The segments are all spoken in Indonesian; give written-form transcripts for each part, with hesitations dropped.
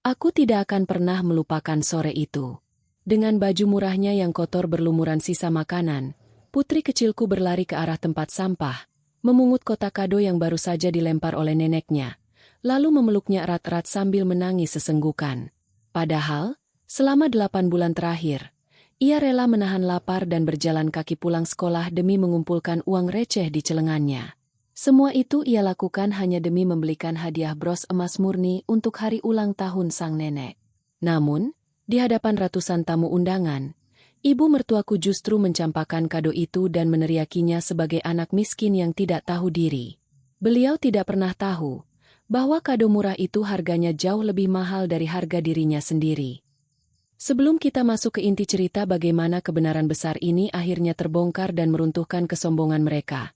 Aku tidak akan pernah melupakan sore itu. Dengan baju murahnya yang kotor berlumuran sisa makanan, putri kecilku berlari ke arah tempat sampah, memungut kotak kado yang baru saja dilempar oleh neneknya, lalu memeluknya erat-erat sambil menangis sesenggukan. Padahal, selama 8 bulan terakhir, ia rela menahan lapar dan berjalan kaki pulang sekolah demi mengumpulkan uang receh di celengannya. Semua itu ia lakukan hanya demi membelikan hadiah bros emas murni untuk hari ulang tahun sang nenek. Namun, di hadapan ratusan tamu undangan, ibu mertuaku justru mencampakkan kado itu dan meneriakinya sebagai anak miskin yang tidak tahu diri. Beliau tidak pernah tahu bahwa kado murah itu harganya jauh lebih mahal dari harga dirinya sendiri. Sebelum kita masuk ke inti cerita bagaimana kebenaran besar ini akhirnya terbongkar dan meruntuhkan kesombongan mereka,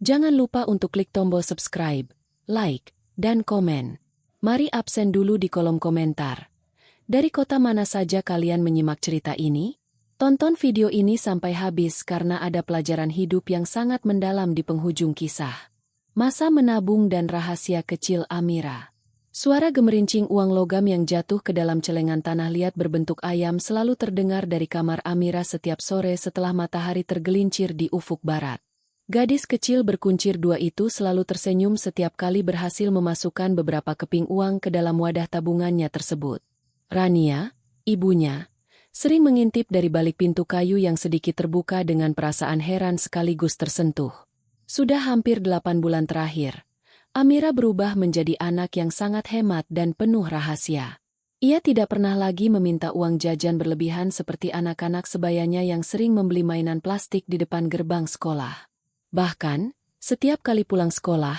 jangan lupa untuk klik tombol subscribe, like, dan komen. Mari absen dulu di kolom komentar. Dari kota mana saja kalian menyimak cerita ini? Tonton video ini sampai habis karena ada pelajaran hidup yang sangat mendalam di penghujung kisah. Masa menabung dan rahasia kecil Amira. Suara gemerincing uang logam yang jatuh ke dalam celengan tanah liat berbentuk ayam selalu terdengar dari kamar Amira setiap sore setelah matahari tergelincir di ufuk barat. Gadis kecil berkuncir dua itu selalu tersenyum setiap kali berhasil memasukkan beberapa keping uang ke dalam wadah tabungannya tersebut. Rania, ibunya, sering mengintip dari balik pintu kayu yang sedikit terbuka dengan perasaan heran sekaligus tersentuh. Sudah hampir 8 bulan terakhir, Amira berubah menjadi anak yang sangat hemat dan penuh rahasia. Ia tidak pernah lagi meminta uang jajan berlebihan seperti anak-anak sebayanya yang sering membeli mainan plastik di depan gerbang sekolah. Bahkan, setiap kali pulang sekolah,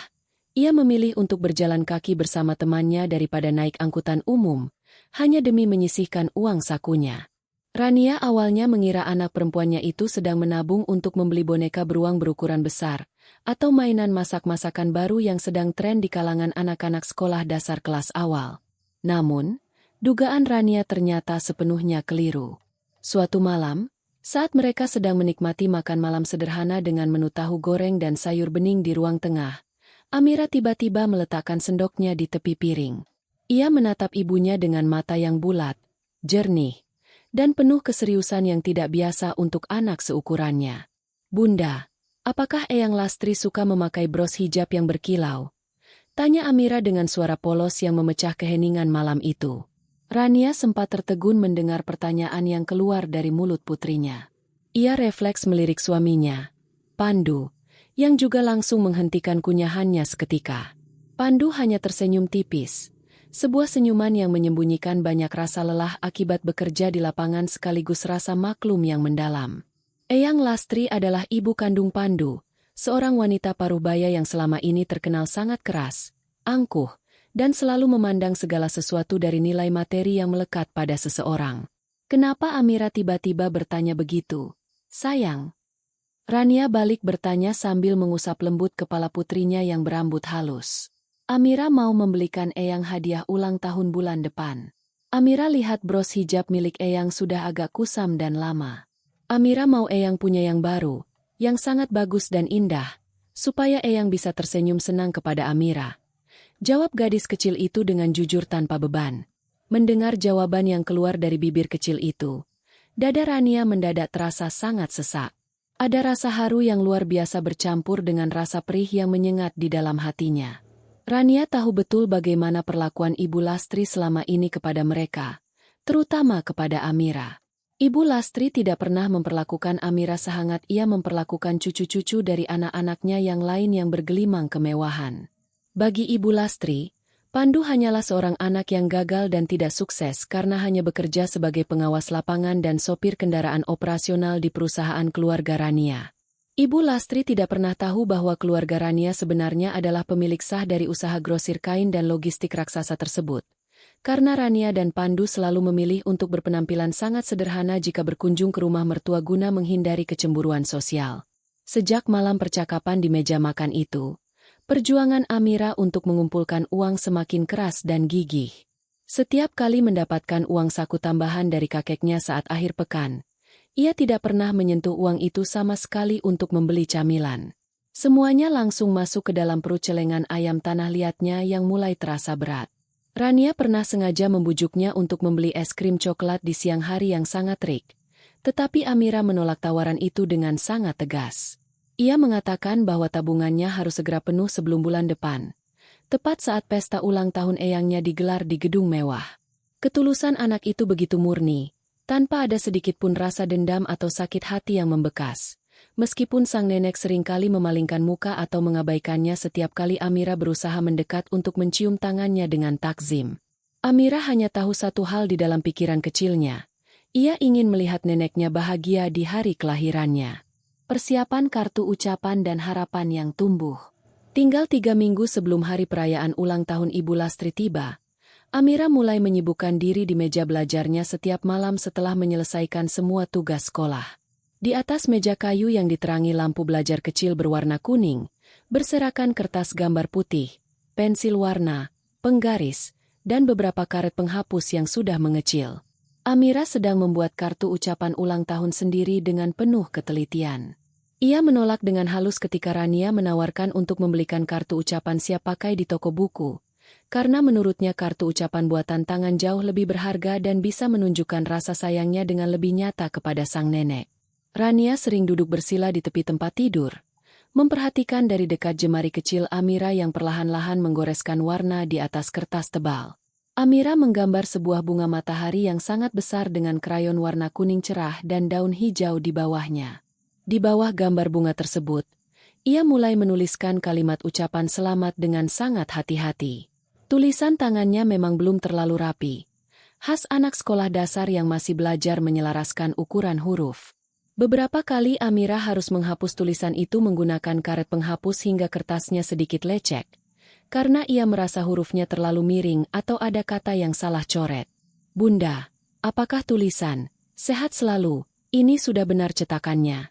ia memilih untuk berjalan kaki bersama temannya daripada naik angkutan umum, hanya demi menyisihkan uang sakunya. Rania awalnya mengira anak perempuannya itu sedang menabung untuk membeli boneka beruang berukuran besar, atau mainan masak-masakan baru yang sedang tren di kalangan anak-anak sekolah dasar kelas awal. Namun, dugaan Rania ternyata sepenuhnya keliru. Suatu malam, saat mereka sedang menikmati makan malam sederhana dengan menu tahu goreng dan sayur bening di ruang tengah, Amira tiba-tiba meletakkan sendoknya di tepi piring. Ia menatap ibunya dengan mata yang bulat, jernih, dan penuh keseriusan yang tidak biasa untuk anak seukurannya. "Bunda, apakah Eyang Lastri suka memakai bros hijab yang berkilau?" tanya Amira dengan suara polos yang memecah keheningan malam itu. Rania sempat tertegun mendengar pertanyaan yang keluar dari mulut putrinya. Ia refleks melirik suaminya, Pandu, yang juga langsung menghentikan kunyahannya seketika. Pandu hanya tersenyum tipis. Sebuah senyuman yang menyembunyikan banyak rasa lelah akibat bekerja di lapangan sekaligus rasa maklum yang mendalam. Eyang Lastri adalah ibu kandung Pandu, seorang wanita paruhbaya yang selama ini terkenal sangat keras, angkuh, dan selalu memandang segala sesuatu dari nilai materi yang melekat pada seseorang. Kenapa Amira tiba-tiba bertanya begitu? "Sayang." Rania balik bertanya sambil mengusap lembut kepala putrinya yang berambut halus. "Amira mau membelikan Eyang hadiah ulang tahun bulan depan. Amira lihat bros hijab milik Eyang sudah agak kusam dan lama. Amira mau Eyang punya yang baru, yang sangat bagus dan indah, supaya Eyang bisa tersenyum senang kepada Amira." Jawab gadis kecil itu dengan jujur tanpa beban. Mendengar jawaban yang keluar dari bibir kecil itu, dada Rania mendadak terasa sangat sesak. Ada rasa haru yang luar biasa bercampur dengan rasa perih yang menyengat di dalam hatinya. Rania tahu betul bagaimana perlakuan Ibu Lastri selama ini kepada mereka, terutama kepada Amira. Ibu Lastri tidak pernah memperlakukan Amira sehangat ia memperlakukan cucu-cucu dari anak-anaknya yang lain yang bergelimang kemewahan. Bagi Ibu Lastri, Pandu hanyalah seorang anak yang gagal dan tidak sukses karena hanya bekerja sebagai pengawas lapangan dan sopir kendaraan operasional di perusahaan keluarga Rania. Ibu Lastri tidak pernah tahu bahwa keluarga Rania sebenarnya adalah pemilik sah dari usaha grosir kain dan logistik raksasa tersebut. Karena Rania dan Pandu selalu memilih untuk berpenampilan sangat sederhana jika berkunjung ke rumah mertua guna menghindari kecemburuan sosial. Sejak malam percakapan di meja makan itu, perjuangan Amira untuk mengumpulkan uang semakin keras dan gigih. Setiap kali mendapatkan uang saku tambahan dari kakeknya saat akhir pekan, ia tidak pernah menyentuh uang itu sama sekali untuk membeli camilan. Semuanya langsung masuk ke dalam perut celengan ayam tanah liatnya yang mulai terasa berat. Rania pernah sengaja membujuknya untuk membeli es krim coklat di siang hari yang sangat terik. Tetapi Amira menolak tawaran itu dengan sangat tegas. Ia mengatakan bahwa tabungannya harus segera penuh sebelum bulan depan. Tepat saat pesta ulang tahun eyangnya digelar di gedung mewah. Ketulusan anak itu begitu murni, tanpa ada sedikit pun rasa dendam atau sakit hati yang membekas. Meskipun sang nenek seringkali memalingkan muka atau mengabaikannya setiap kali Amira berusaha mendekat untuk mencium tangannya dengan takzim. Amira hanya tahu satu hal di dalam pikiran kecilnya. Ia ingin melihat neneknya bahagia di hari kelahirannya. Persiapan kartu ucapan dan harapan yang tumbuh. Tinggal 3 minggu sebelum hari perayaan ulang tahun Ibu Lastri tiba, Amira mulai menyibukkan diri di meja belajarnya setiap malam setelah menyelesaikan semua tugas sekolah. Di atas meja kayu yang diterangi lampu belajar kecil berwarna kuning, berserakan kertas gambar putih, pensil warna, penggaris, dan beberapa karet penghapus yang sudah mengecil. Amira sedang membuat kartu ucapan ulang tahun sendiri dengan penuh ketelitian. Ia menolak dengan halus ketika Rania menawarkan untuk membelikan kartu ucapan siap pakai di toko buku, karena menurutnya kartu ucapan buatan tangan jauh lebih berharga dan bisa menunjukkan rasa sayangnya dengan lebih nyata kepada sang nenek. Rania sering duduk bersila di tepi tempat tidur, memperhatikan dari dekat jemari kecil Amira yang perlahan-lahan menggoreskan warna di atas kertas tebal. Amira menggambar sebuah bunga matahari yang sangat besar dengan krayon warna kuning cerah dan daun hijau di bawahnya. Di bawah gambar bunga tersebut, ia mulai menuliskan kalimat ucapan selamat dengan sangat hati-hati. Tulisan tangannya memang belum terlalu rapi, khas anak sekolah dasar yang masih belajar menyelaraskan ukuran huruf. Beberapa kali Amira harus menghapus tulisan itu menggunakan karet penghapus hingga kertasnya sedikit lecek, karena ia merasa hurufnya terlalu miring atau ada kata yang salah coret. "Bunda, apakah tulisan, sehat selalu, ini sudah benar cetakannya?"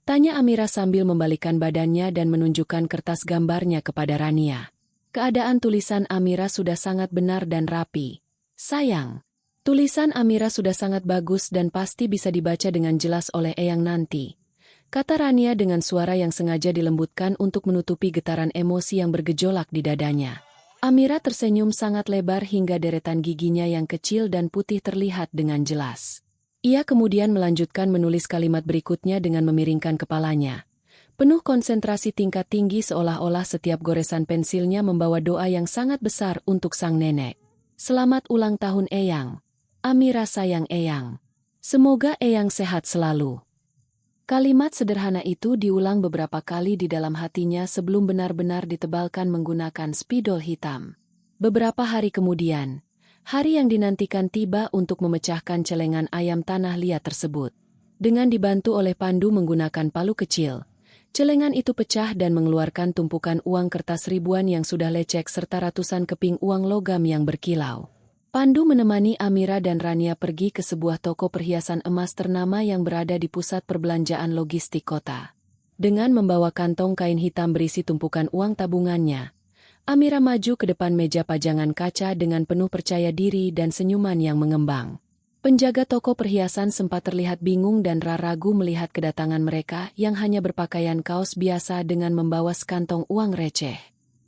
Tanya Amira sambil membalikan badannya dan menunjukkan kertas gambarnya kepada Rania. Keadaan tulisan Amira sudah sangat benar dan rapi. "Sayang, tulisan Amira sudah sangat bagus dan pasti bisa dibaca dengan jelas oleh eyang nanti," kata Rania dengan suara yang sengaja dilembutkan untuk menutupi getaran emosi yang bergejolak di dadanya. Amira tersenyum sangat lebar hingga deretan giginya yang kecil dan putih terlihat dengan jelas. Ia kemudian melanjutkan menulis kalimat berikutnya dengan memiringkan kepalanya. Penuh konsentrasi tingkat tinggi seolah-olah setiap goresan pensilnya membawa doa yang sangat besar untuk sang nenek. "Selamat ulang tahun eyang. Amira sayang eyang. Semoga eyang sehat selalu." Kalimat sederhana itu diulang beberapa kali di dalam hatinya sebelum benar-benar ditebalkan menggunakan spidol hitam. Beberapa hari kemudian, hari yang dinantikan tiba untuk memecahkan celengan ayam tanah liat tersebut. Dengan dibantu oleh Pandu menggunakan palu kecil, celengan itu pecah dan mengeluarkan tumpukan uang kertas ribuan yang sudah lecek serta ratusan keping uang logam yang berkilau. Pandu menemani Amira dan Rania pergi ke sebuah toko perhiasan emas ternama yang berada di pusat perbelanjaan logistik kota. Dengan membawa kantong kain hitam berisi tumpukan uang tabungannya, Amira maju ke depan meja pajangan kaca dengan penuh percaya diri dan senyuman yang mengembang. Penjaga toko perhiasan sempat terlihat bingung dan ragu melihat kedatangan mereka yang hanya berpakaian kaos biasa dengan membawa sekantong uang receh.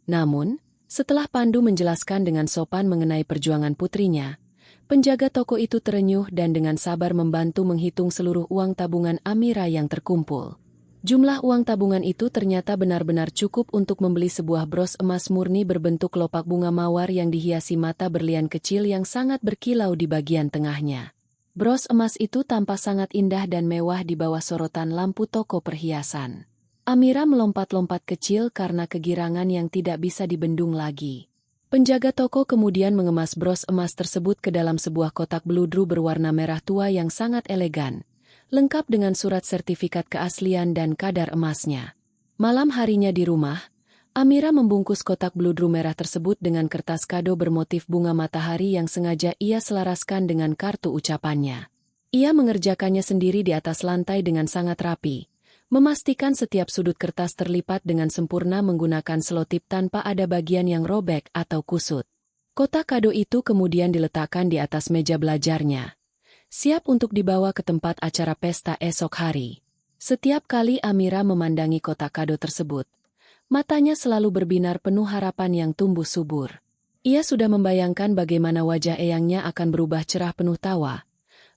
Namun, setelah Pandu menjelaskan dengan sopan mengenai perjuangan putrinya, penjaga toko itu terenyuh dan dengan sabar membantu menghitung seluruh uang tabungan Amira yang terkumpul. Jumlah uang tabungan itu ternyata benar-benar cukup untuk membeli sebuah bros emas murni berbentuk kelopak bunga mawar yang dihiasi mata berlian kecil yang sangat berkilau di bagian tengahnya. Bros emas itu tampak sangat indah dan mewah di bawah sorotan lampu toko perhiasan. Amira melompat-lompat kecil karena kegirangan yang tidak bisa dibendung lagi. Penjaga toko kemudian mengemas bros emas tersebut ke dalam sebuah kotak beludru berwarna merah tua yang sangat elegan, lengkap dengan surat sertifikat keaslian dan kadar emasnya. Malam harinya di rumah, Amira membungkus kotak beludru merah tersebut dengan kertas kado bermotif bunga matahari yang sengaja ia selaraskan dengan kartu ucapannya. Ia mengerjakannya sendiri di atas lantai dengan sangat rapi, memastikan setiap sudut kertas terlipat dengan sempurna menggunakan selotip tanpa ada bagian yang robek atau kusut. Kotak kado itu kemudian diletakkan di atas meja belajarnya, siap untuk dibawa ke tempat acara pesta esok hari. Setiap kali Amira memandangi kotak kado tersebut, matanya selalu berbinar penuh harapan yang tumbuh subur. Ia sudah membayangkan bagaimana wajah eyangnya akan berubah cerah penuh tawa,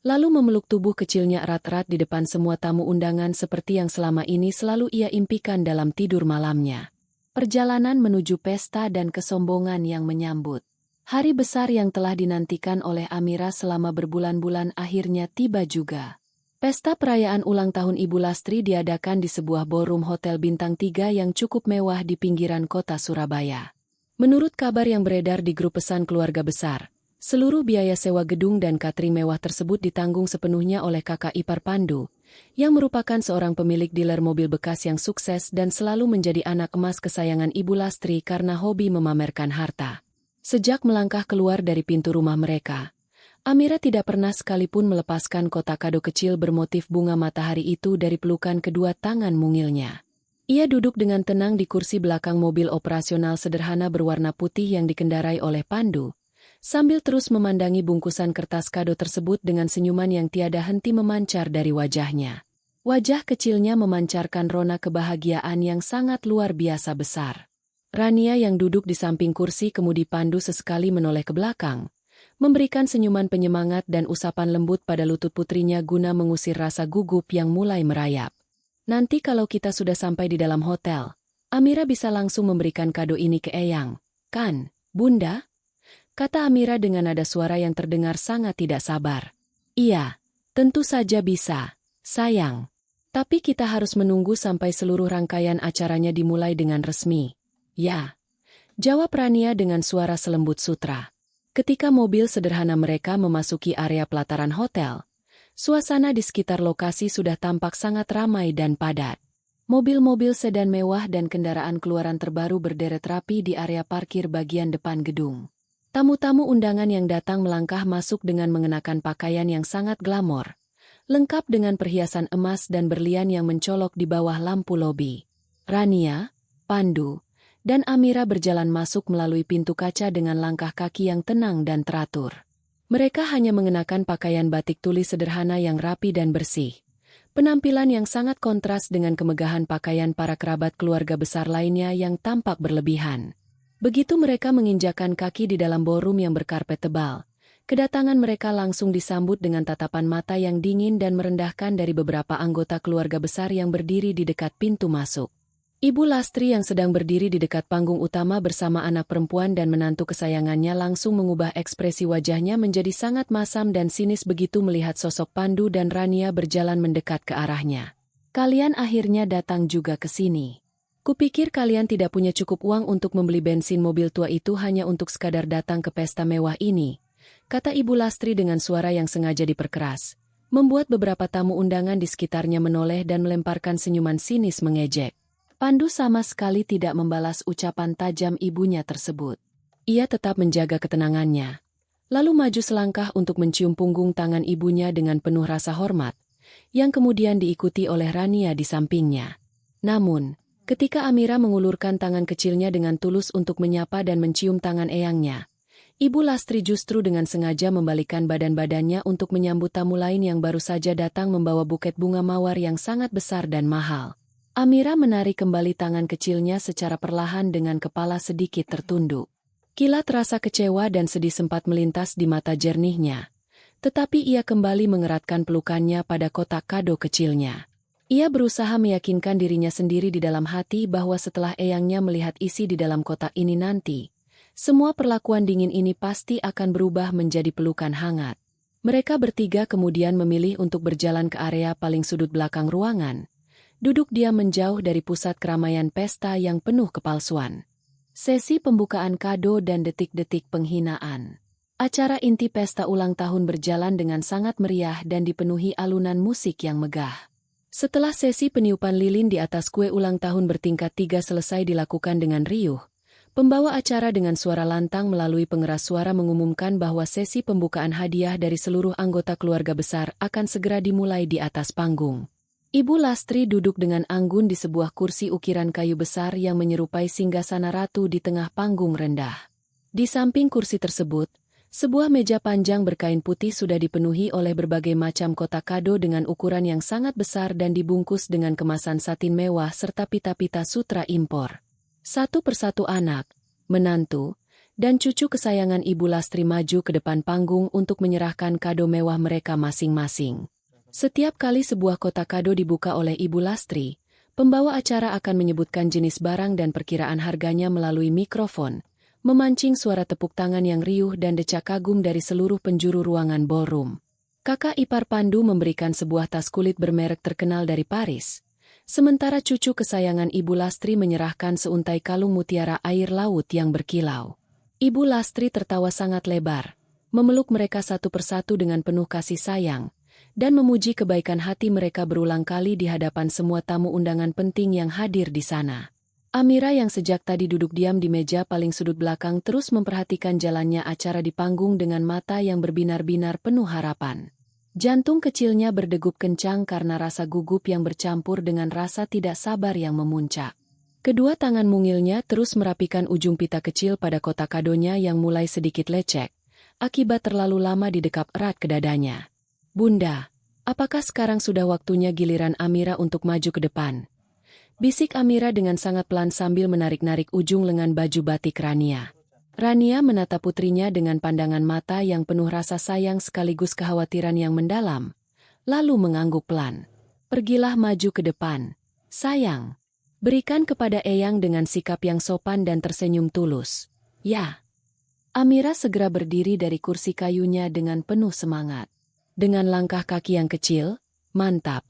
lalu memeluk tubuh kecilnya erat-erat di depan semua tamu undangan seperti yang selama ini selalu ia impikan dalam tidur malamnya. Perjalanan menuju pesta dan kesombongan yang menyambut. Hari besar yang telah dinantikan oleh Amira selama berbulan-bulan akhirnya tiba juga. Pesta perayaan ulang tahun Ibu Lastri diadakan di sebuah ballroom hotel bintang 3 yang cukup mewah di pinggiran kota Surabaya. Menurut kabar yang beredar di grup pesan keluarga besar, seluruh biaya sewa gedung dan catering mewah tersebut ditanggung sepenuhnya oleh kakak ipar Pandu, yang merupakan seorang pemilik dealer mobil bekas yang sukses dan selalu menjadi anak emas kesayangan Ibu Lastri karena hobi memamerkan harta. Sejak melangkah keluar dari pintu rumah mereka, Amira tidak pernah sekalipun melepaskan kotak kado kecil bermotif bunga matahari itu dari pelukan kedua tangan mungilnya. Ia duduk dengan tenang di kursi belakang mobil operasional sederhana berwarna putih yang dikendarai oleh Pandu, sambil terus memandangi bungkusan kertas kado tersebut dengan senyuman yang tiada henti memancar dari wajahnya. Wajah kecilnya memancarkan rona kebahagiaan yang sangat luar biasa besar. Rania yang duduk di samping kursi kemudi Pandu sesekali menoleh ke belakang, memberikan senyuman penyemangat dan usapan lembut pada lutut putrinya guna mengusir rasa gugup yang mulai merayap. Nanti kalau kita sudah sampai di dalam hotel, Amira bisa langsung memberikan kado ini ke Eyang, kan, Bunda? Kata Amira dengan nada suara yang terdengar sangat tidak sabar. Iya, tentu saja bisa, sayang. Tapi kita harus menunggu sampai seluruh rangkaian acaranya dimulai dengan resmi. Ya, jawab Rania dengan suara selembut sutra. Ketika mobil sederhana mereka memasuki area pelataran hotel, suasana di sekitar lokasi sudah tampak sangat ramai dan padat. Mobil-mobil sedan mewah dan kendaraan keluaran terbaru berderet rapi di area parkir bagian depan gedung. Tamu-tamu undangan yang datang melangkah masuk dengan mengenakan pakaian yang sangat glamor, lengkap dengan perhiasan emas dan berlian yang mencolok di bawah lampu lobi. Rania, Pandu, dan Amira berjalan masuk melalui pintu kaca dengan langkah kaki yang tenang dan teratur. Mereka hanya mengenakan pakaian batik tulis sederhana yang rapi dan bersih. Penampilan yang sangat kontras dengan kemegahan pakaian para kerabat keluarga besar lainnya yang tampak berlebihan. Begitu mereka menginjakan kaki di dalam ballroom yang berkarpet tebal, kedatangan mereka langsung disambut dengan tatapan mata yang dingin dan merendahkan dari beberapa anggota keluarga besar yang berdiri di dekat pintu masuk. Ibu Lastri yang sedang berdiri di dekat panggung utama bersama anak perempuan dan menantu kesayangannya langsung mengubah ekspresi wajahnya menjadi sangat masam dan sinis begitu melihat sosok Pandu dan Rania berjalan mendekat ke arahnya. Kalian akhirnya datang juga ke sini. Kupikir kalian tidak punya cukup uang untuk membeli bensin mobil tua itu hanya untuk sekadar datang ke pesta mewah ini, kata Ibu Lastri dengan suara yang sengaja diperkeras, membuat beberapa tamu undangan di sekitarnya menoleh dan melemparkan senyuman sinis mengejek. Pandu sama sekali tidak membalas ucapan tajam ibunya tersebut. Ia tetap menjaga ketenangannya, lalu maju selangkah untuk mencium punggung tangan ibunya dengan penuh rasa hormat, yang kemudian diikuti oleh Rania di sampingnya. Namun, ketika Amira mengulurkan tangan kecilnya dengan tulus untuk menyapa dan mencium tangan eyangnya, Ibu Lastri justru dengan sengaja membalikkan badan-badannya untuk menyambut tamu lain yang baru saja datang membawa buket bunga mawar yang sangat besar dan mahal. Amira menarik kembali tangan kecilnya secara perlahan dengan kepala sedikit tertunduk. Kilat rasa kecewa dan sedih sempat melintas di mata jernihnya, tetapi ia kembali mengeratkan pelukannya pada kotak kado kecilnya. Ia berusaha meyakinkan dirinya sendiri di dalam hati bahwa setelah eyangnya melihat isi di dalam kotak ini nanti, semua perlakuan dingin ini pasti akan berubah menjadi pelukan hangat. Mereka bertiga kemudian memilih untuk berjalan ke area paling sudut belakang ruangan, duduk diam menjauh dari pusat keramaian pesta yang penuh kepalsuan. Sesi pembukaan kado dan detik-detik penghinaan. Acara inti pesta ulang tahun berjalan dengan sangat meriah dan dipenuhi alunan musik yang megah. Setelah sesi peniupan lilin di atas kue ulang tahun bertingkat 3 selesai dilakukan dengan riuh, pembawa acara dengan suara lantang melalui pengeras suara mengumumkan bahwa sesi pembukaan hadiah dari seluruh anggota keluarga besar akan segera dimulai di atas panggung. Ibu Lastri duduk dengan anggun di sebuah kursi ukiran kayu besar yang menyerupai singgasana ratu di tengah panggung rendah. Di samping kursi tersebut, sebuah meja panjang berkain putih sudah dipenuhi oleh berbagai macam kotak kado dengan ukuran yang sangat besar dan dibungkus dengan kemasan satin mewah serta pita-pita sutra impor. Satu persatu anak, menantu, dan cucu kesayangan Ibu Lastri maju ke depan panggung untuk menyerahkan kado mewah mereka masing-masing. Setiap kali sebuah kotak kado dibuka oleh Ibu Lastri, pembawa acara akan menyebutkan jenis barang dan perkiraan harganya melalui mikrofon, memancing suara tepuk tangan yang riuh dan decak kagum dari seluruh penjuru ruangan ballroom. Kakak ipar Pandu memberikan sebuah tas kulit bermerek terkenal dari Paris, sementara cucu kesayangan Ibu Lastri menyerahkan seuntai kalung mutiara air laut yang berkilau. Ibu Lastri tertawa sangat lebar, memeluk mereka satu persatu dengan penuh kasih sayang, dan memuji kebaikan hati mereka berulang kali di hadapan semua tamu undangan penting yang hadir di sana. Amira yang sejak tadi duduk diam di meja paling sudut belakang terus memperhatikan jalannya acara di panggung dengan mata yang berbinar-binar penuh harapan. Jantung kecilnya berdegup kencang karena rasa gugup yang bercampur dengan rasa tidak sabar yang memuncak. Kedua tangan mungilnya terus merapikan ujung pita kecil pada kotak kadonya yang mulai sedikit lecek, akibat terlalu lama didekap erat ke dadanya. "Bunda, apakah sekarang sudah waktunya giliran Amira untuk maju ke depan?" Bisik Amira dengan sangat pelan sambil menarik-narik ujung lengan baju batik Rania. Rania menatap putrinya dengan pandangan mata yang penuh rasa sayang sekaligus kekhawatiran yang mendalam, lalu mengangguk pelan. "Pergilah maju ke depan, sayang. Berikan kepada Eyang dengan sikap yang sopan dan tersenyum tulus." "Ya." Amira segera berdiri dari kursi kayunya dengan penuh semangat. Dengan langkah kaki yang kecil, mantap,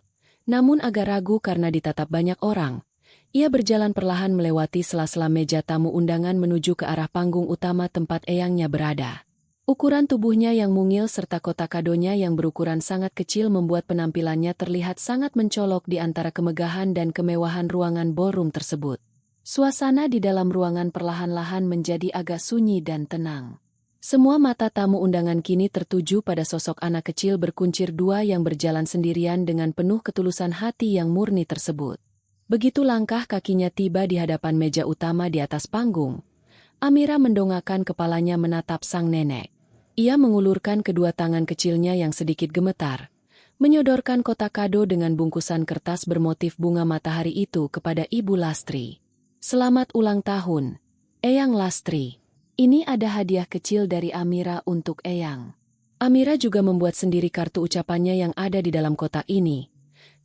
namun agak ragu karena ditatap banyak orang, ia berjalan perlahan melewati sela-sela meja tamu undangan menuju ke arah panggung utama tempat eyangnya berada. Ukuran tubuhnya yang mungil serta kotak kadonya yang berukuran sangat kecil membuat penampilannya terlihat sangat mencolok di antara kemegahan dan kemewahan ruangan ballroom tersebut. Suasana di dalam ruangan perlahan-lahan menjadi agak sunyi dan tenang. Semua mata tamu undangan kini tertuju pada sosok anak kecil berkuncir dua yang berjalan sendirian dengan penuh ketulusan hati yang murni tersebut. Begitu langkah kakinya tiba di hadapan meja utama di atas panggung, Amira mendongakkan kepalanya menatap sang nenek. Ia mengulurkan kedua tangan kecilnya yang sedikit gemetar, menyodorkan kotak kado dengan bungkusan kertas bermotif bunga matahari itu kepada Ibu Lastri. "Selamat ulang tahun, Eyang Lastri. Ini ada hadiah kecil dari Amira untuk Eyang." Amira juga membuat sendiri kartu ucapannya yang ada di dalam kotak ini,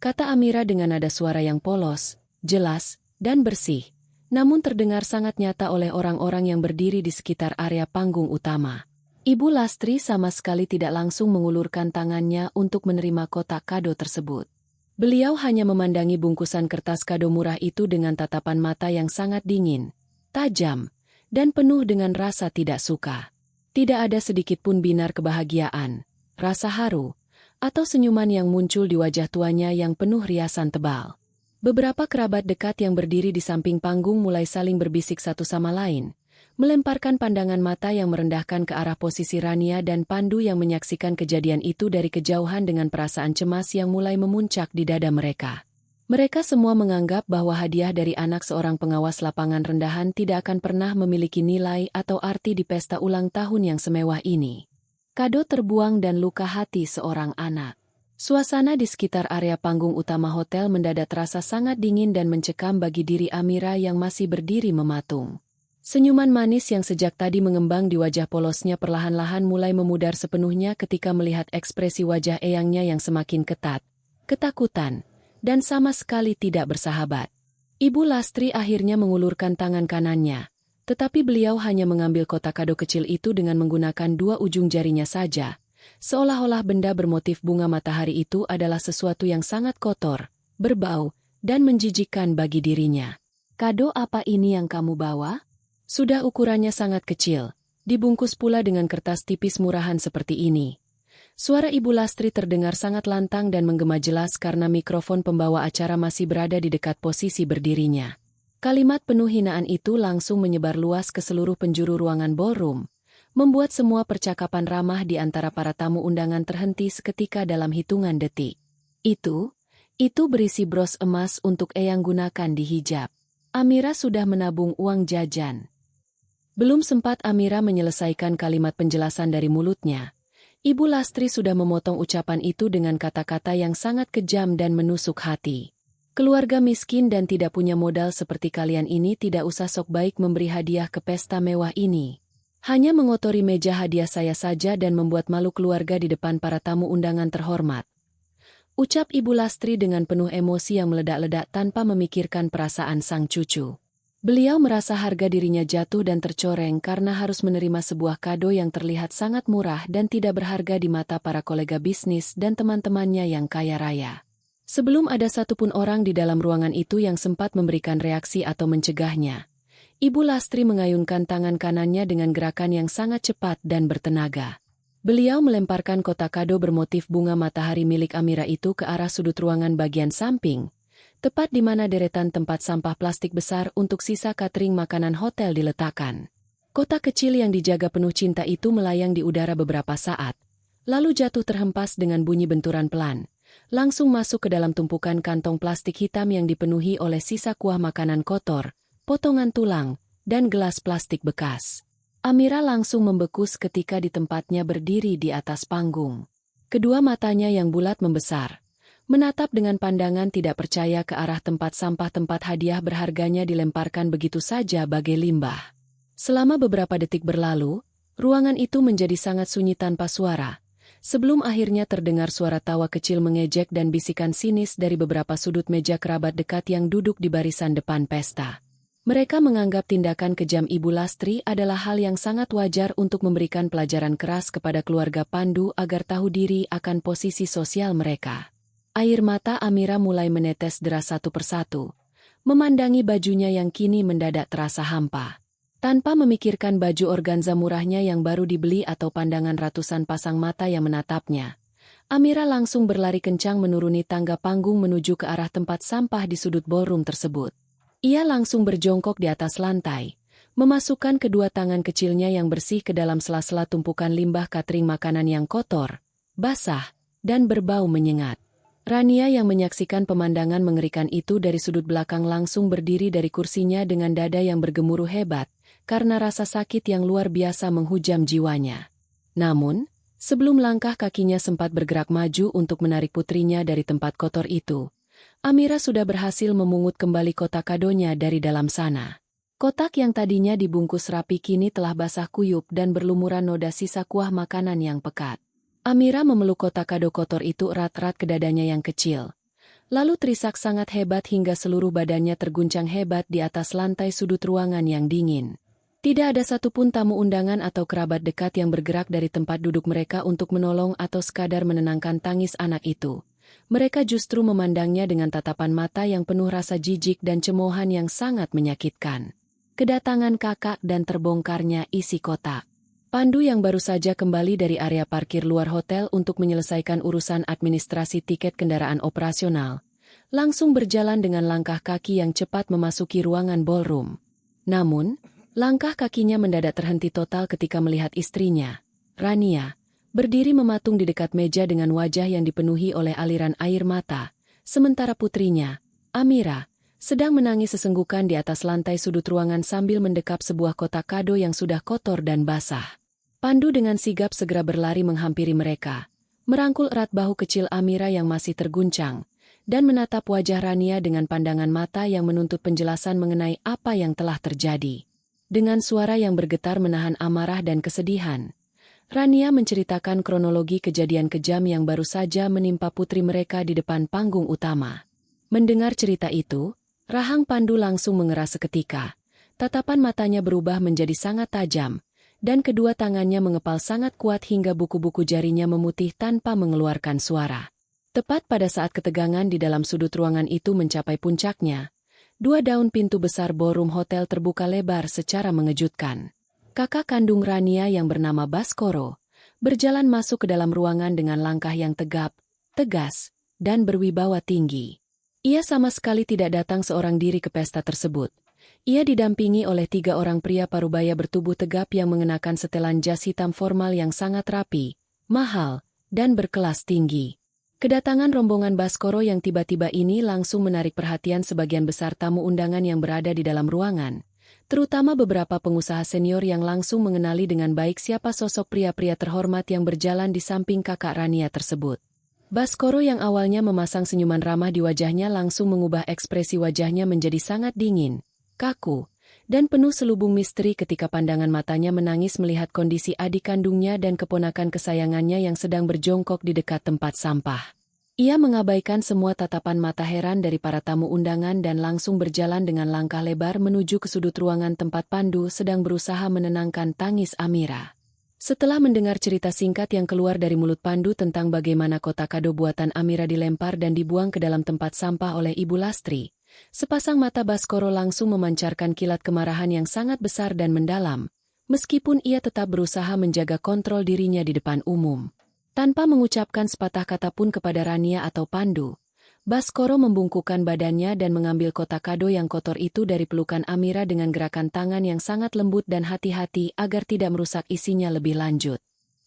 kata Amira dengan nada suara yang polos, jelas, dan bersih, namun terdengar sangat nyata oleh orang-orang yang berdiri di sekitar area panggung utama. Ibu Lastri sama sekali tidak langsung mengulurkan tangannya untuk menerima kotak kado tersebut. Beliau hanya memandangi bungkusan kertas kado murah itu dengan tatapan mata yang sangat dingin, tajam, dan penuh dengan rasa tidak suka. Tidak ada sedikit pun binar kebahagiaan, rasa haru, atau senyuman yang muncul di wajah tuanya yang penuh riasan tebal. Beberapa kerabat dekat yang berdiri di samping panggung mulai saling berbisik satu sama lain, melemparkan pandangan mata yang merendahkan ke arah posisi Rania dan Pandu yang menyaksikan kejadian itu dari kejauhan dengan perasaan cemas yang mulai memuncak di dada mereka. Mereka semua menganggap bahwa hadiah dari anak seorang pengawas lapangan rendahan tidak akan pernah memiliki nilai atau arti di pesta ulang tahun yang semewah ini. Kado terbuang dan luka hati seorang anak. Suasana di sekitar area panggung utama hotel mendadak terasa sangat dingin dan mencekam bagi diri Amira yang masih berdiri mematung. Senyuman manis yang sejak tadi mengembang di wajah polosnya perlahan-lahan mulai memudar sepenuhnya ketika melihat ekspresi wajah eyangnya yang semakin ketat, ketakutan, dan sama sekali tidak bersahabat. Ibu Lastri akhirnya mengulurkan tangan kanannya, tetapi beliau hanya mengambil kotak kado kecil itu dengan menggunakan dua ujung jarinya saja, seolah-olah benda bermotif bunga matahari itu adalah sesuatu yang sangat kotor, berbau, dan menjijikkan bagi dirinya. "Kado apa ini yang kamu bawa?" Sudah ukurannya sangat kecil, dibungkus pula dengan kertas tipis murahan seperti ini. Suara Ibu Lastri terdengar sangat lantang dan menggema jelas karena mikrofon pembawa acara masih berada di dekat posisi berdirinya. Kalimat penuh hinaan itu langsung menyebar luas ke seluruh penjuru ruangan ballroom, membuat semua percakapan ramah di antara para tamu undangan terhenti seketika dalam hitungan detik. Itu berisi bros emas untuk Eyang gunakan di hijab. Amira sudah menabung uang jajan. Belum sempat Amira menyelesaikan kalimat penjelasan dari mulutnya, Ibu Lastri sudah memotong ucapan itu dengan kata-kata yang sangat kejam dan menusuk hati. "Keluarga miskin dan tidak punya modal seperti kalian ini tidak usah sok baik memberi hadiah ke pesta mewah ini. Hanya mengotori meja hadiah saya saja dan membuat malu keluarga di depan para tamu undangan terhormat. Ucap Ibu Lastri dengan penuh emosi yang meledak-ledak tanpa memikirkan perasaan sang cucu. Beliau merasa harga dirinya jatuh dan tercoreng karena harus menerima sebuah kado yang terlihat sangat murah dan tidak berharga di mata para kolega bisnis dan teman-temannya yang kaya raya. Sebelum ada satupun orang di dalam ruangan itu yang sempat memberikan reaksi atau mencegahnya, Ibu Lastri mengayunkan tangan kanannya dengan gerakan yang sangat cepat dan bertenaga. Beliau melemparkan kotak kado bermotif bunga matahari milik Amira itu ke arah sudut ruangan bagian samping, tepat di mana deretan tempat sampah plastik besar untuk sisa catering makanan hotel diletakkan. Kotak kecil yang dijaga penuh cinta itu melayang di udara beberapa saat, lalu jatuh terhempas dengan bunyi benturan pelan, langsung masuk ke dalam tumpukan kantong plastik hitam yang dipenuhi oleh sisa kuah makanan kotor, potongan tulang, dan gelas plastik bekas. Amira langsung membekus ketika di tempatnya berdiri di atas panggung. Kedua matanya yang bulat membesar, menatap dengan pandangan tidak percaya ke arah tempat hadiah berharganya dilemparkan begitu saja bagai limbah. Selama beberapa detik berlalu, ruangan itu menjadi sangat sunyi tanpa suara, sebelum akhirnya terdengar suara tawa kecil mengejek dan bisikan sinis dari beberapa sudut meja kerabat dekat yang duduk di barisan depan pesta. Mereka menganggap tindakan kejam Ibu Lastri adalah hal yang sangat wajar untuk memberikan pelajaran keras kepada keluarga Pandu agar tahu diri akan posisi sosial mereka. Air mata Amira mulai menetes deras satu persatu, memandangi bajunya yang kini mendadak terasa hampa. Tanpa memikirkan baju organza murahnya yang baru dibeli atau pandangan ratusan pasang mata yang menatapnya, Amira langsung berlari kencang menuruni tangga panggung menuju ke arah tempat sampah di sudut ballroom tersebut. Ia langsung berjongkok di atas lantai, memasukkan kedua tangan kecilnya yang bersih ke dalam sela-sela tumpukan limbah catering makanan yang kotor, basah, dan berbau menyengat. Rania yang menyaksikan pemandangan mengerikan itu dari sudut belakang langsung berdiri dari kursinya dengan dada yang bergemuruh hebat, karena rasa sakit yang luar biasa menghujam jiwanya. Namun, sebelum langkah kakinya sempat bergerak maju untuk menarik putrinya dari tempat kotor itu, Amira sudah berhasil memungut kembali kotak kadonya dari dalam sana. Kotak yang tadinya dibungkus rapi kini telah basah kuyup dan berlumuran noda sisa kuah makanan yang pekat. Amira memeluk kotak kado kotor itu erat-erat ke dadanya yang kecil. Lalu terisak sangat hebat hingga seluruh badannya terguncang hebat di atas lantai sudut ruangan yang dingin. Tidak ada satupun tamu undangan atau kerabat dekat yang bergerak dari tempat duduk mereka untuk menolong atau sekadar menenangkan tangis anak itu. Mereka justru memandangnya dengan tatapan mata yang penuh rasa jijik dan cemoohan yang sangat menyakitkan. Kedatangan kakak dan terbongkarnya isi kotak. Pandu yang baru saja kembali dari area parkir luar hotel untuk menyelesaikan urusan administrasi tiket kendaraan operasional, langsung berjalan dengan langkah kaki yang cepat memasuki ruangan ballroom. Namun, langkah kakinya mendadak terhenti total ketika melihat istrinya, Rania, berdiri mematung di dekat meja dengan wajah yang dipenuhi oleh aliran air mata, sementara putrinya, Amira, sedang menangis sesenggukan di atas lantai sudut ruangan sambil mendekap sebuah kotak kado yang sudah kotor dan basah. Pandu dengan sigap segera berlari menghampiri mereka, merangkul erat bahu kecil Amira yang masih terguncang, dan menatap wajah Rania dengan pandangan mata yang menuntut penjelasan mengenai apa yang telah terjadi. Dengan suara yang bergetar menahan amarah dan kesedihan, Rania menceritakan kronologi kejadian kejam yang baru saja menimpa putri mereka di depan panggung utama. Mendengar cerita itu, rahang Pandu langsung mengeras seketika. Tatapan matanya berubah menjadi sangat tajam, dan kedua tangannya mengepal sangat kuat hingga buku-buku jarinya memutih tanpa mengeluarkan suara. Tepat pada saat ketegangan di dalam sudut ruangan itu mencapai puncaknya, dua daun pintu besar ballroom hotel terbuka lebar secara mengejutkan. Kakak kandung Rania yang bernama Baskoro berjalan masuk ke dalam ruangan dengan langkah yang tegap, tegas, dan berwibawa tinggi. Ia sama sekali tidak datang seorang diri ke pesta tersebut. Ia didampingi oleh 3 orang pria parubaya bertubuh tegap yang mengenakan setelan jas hitam formal yang sangat rapi, mahal, dan berkelas tinggi. Kedatangan rombongan Baskoro yang tiba-tiba ini langsung menarik perhatian sebagian besar tamu undangan yang berada di dalam ruangan, terutama beberapa pengusaha senior yang langsung mengenali dengan baik siapa sosok pria-pria terhormat yang berjalan di samping kakak Rania tersebut. Baskoro yang awalnya memasang senyuman ramah di wajahnya langsung mengubah ekspresi wajahnya menjadi sangat dingin, kaku, dan penuh selubung misteri ketika pandangan matanya menangis melihat kondisi adik kandungnya dan keponakan kesayangannya yang sedang berjongkok di dekat tempat sampah. Ia mengabaikan semua tatapan mata heran dari para tamu undangan dan langsung berjalan dengan langkah lebar menuju ke sudut ruangan tempat Pandu sedang berusaha menenangkan tangis Amira. Setelah mendengar cerita singkat yang keluar dari mulut Pandu tentang bagaimana kotak kado buatan Amira dilempar dan dibuang ke dalam tempat sampah oleh Ibu Lastri, sepasang mata Baskoro langsung memancarkan kilat kemarahan yang sangat besar dan mendalam, meskipun ia tetap berusaha menjaga kontrol dirinya di depan umum. Tanpa mengucapkan sepatah kata pun kepada Rania atau Pandu, Baskoro membungkukkan badannya dan mengambil kotak kado yang kotor itu dari pelukan Amira dengan gerakan tangan yang sangat lembut dan hati-hati agar tidak merusak isinya lebih lanjut.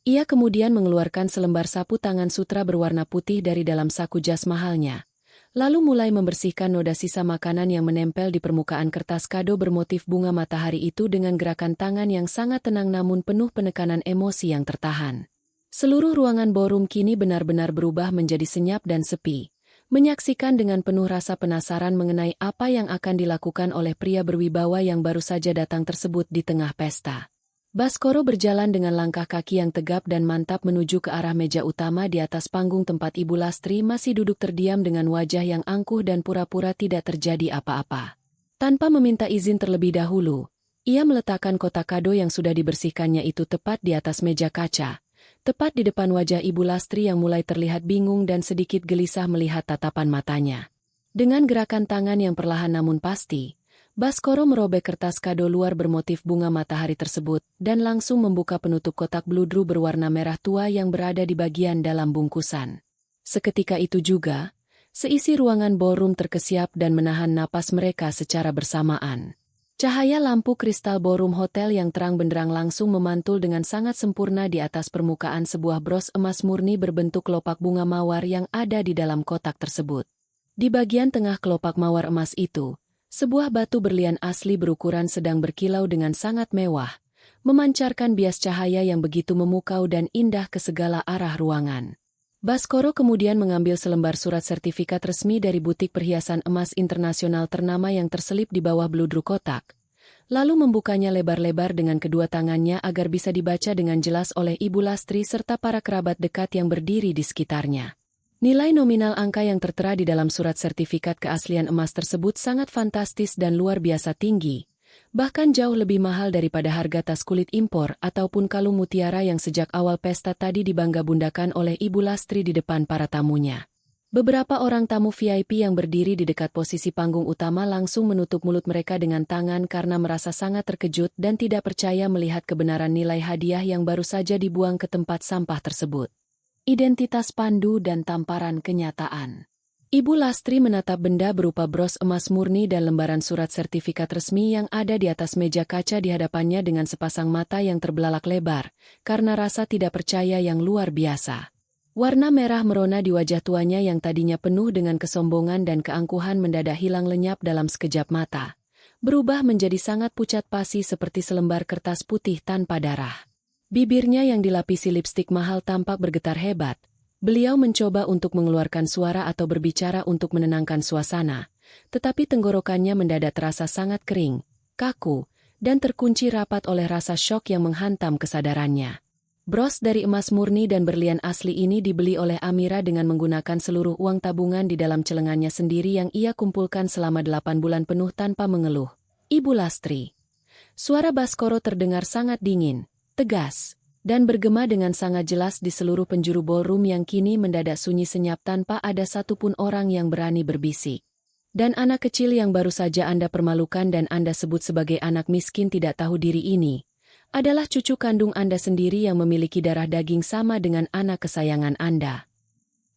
Ia kemudian mengeluarkan selembar sapu tangan sutra berwarna putih dari dalam saku jas mahalnya, lalu mulai membersihkan noda sisa makanan yang menempel di permukaan kertas kado bermotif bunga matahari itu dengan gerakan tangan yang sangat tenang namun penuh penekanan emosi yang tertahan. Seluruh ruangan ballroom kini benar-benar berubah menjadi senyap dan sepi, menyaksikan dengan penuh rasa penasaran mengenai apa yang akan dilakukan oleh pria berwibawa yang baru saja datang tersebut di tengah pesta. Baskoro berjalan dengan langkah kaki yang tegap dan mantap menuju ke arah meja utama di atas panggung tempat Ibu Lastri masih duduk terdiam dengan wajah yang angkuh dan pura-pura tidak terjadi apa-apa. Tanpa meminta izin terlebih dahulu, ia meletakkan kotak kado yang sudah dibersihkannya itu tepat di atas meja kaca, tepat di depan wajah Ibu Lastri yang mulai terlihat bingung dan sedikit gelisah melihat tatapan matanya. Dengan gerakan tangan yang perlahan namun pasti, Baskoro merobek kertas kado luar bermotif bunga matahari tersebut dan langsung membuka penutup kotak bludru berwarna merah tua yang berada di bagian dalam bungkusan. Seketika itu juga, seisi ruangan ballroom terkesiap dan menahan napas mereka secara bersamaan. Cahaya lampu kristal ballroom hotel yang terang benderang langsung memantul dengan sangat sempurna di atas permukaan sebuah bros emas murni berbentuk kelopak bunga mawar yang ada di dalam kotak tersebut. Di bagian tengah kelopak mawar emas itu, sebuah batu berlian asli berukuran sedang berkilau dengan sangat mewah, memancarkan bias cahaya yang begitu memukau dan indah ke segala arah ruangan. Baskoro kemudian mengambil selembar surat sertifikat resmi dari butik perhiasan emas internasional ternama yang terselip di bawah bludru kotak, lalu membukanya lebar-lebar dengan kedua tangannya agar bisa dibaca dengan jelas oleh Ibu Lastri serta para kerabat dekat yang berdiri di sekitarnya. Nilai nominal angka yang tertera di dalam surat sertifikat keaslian emas tersebut sangat fantastis dan luar biasa tinggi, bahkan jauh lebih mahal daripada harga tas kulit impor ataupun kalung mutiara yang sejak awal pesta tadi dibangga-bundakan oleh Ibu Lastri di depan para tamunya. Beberapa orang tamu VIP yang berdiri di dekat posisi panggung utama langsung menutup mulut mereka dengan tangan karena merasa sangat terkejut dan tidak percaya melihat kebenaran nilai hadiah yang baru saja dibuang ke tempat sampah tersebut. Identitas Pandu dan tamparan kenyataan. Ibu Lastri menatap benda berupa bros emas murni dan lembaran surat sertifikat resmi yang ada di atas meja kaca di hadapannya dengan sepasang mata yang terbelalak lebar, karena rasa tidak percaya yang luar biasa. Warna merah merona di wajah tuanya yang tadinya penuh dengan kesombongan dan keangkuhan mendadak hilang lenyap dalam sekejap mata, berubah menjadi sangat pucat pasi seperti selembar kertas putih tanpa darah. Bibirnya yang dilapisi lipstik mahal tampak bergetar hebat. Beliau mencoba untuk mengeluarkan suara atau berbicara untuk menenangkan suasana, tetapi tenggorokannya mendadak terasa sangat kering, kaku, dan terkunci rapat oleh rasa syok yang menghantam kesadarannya. Bros dari emas murni dan berlian asli ini dibeli oleh Amira dengan menggunakan seluruh uang tabungan di dalam celengannya sendiri yang ia kumpulkan selama 8 bulan penuh tanpa mengeluh. Ibu Lastri. Suara Baskoro terdengar sangat dingin, tegas, dan bergema dengan sangat jelas di seluruh penjuru ballroom yang kini mendadak sunyi senyap tanpa ada satupun orang yang berani berbisik. Dan anak kecil yang baru saja Anda permalukan dan Anda sebut sebagai anak miskin tidak tahu diri ini, adalah cucu kandung Anda sendiri yang memiliki darah daging sama dengan anak kesayangan Anda.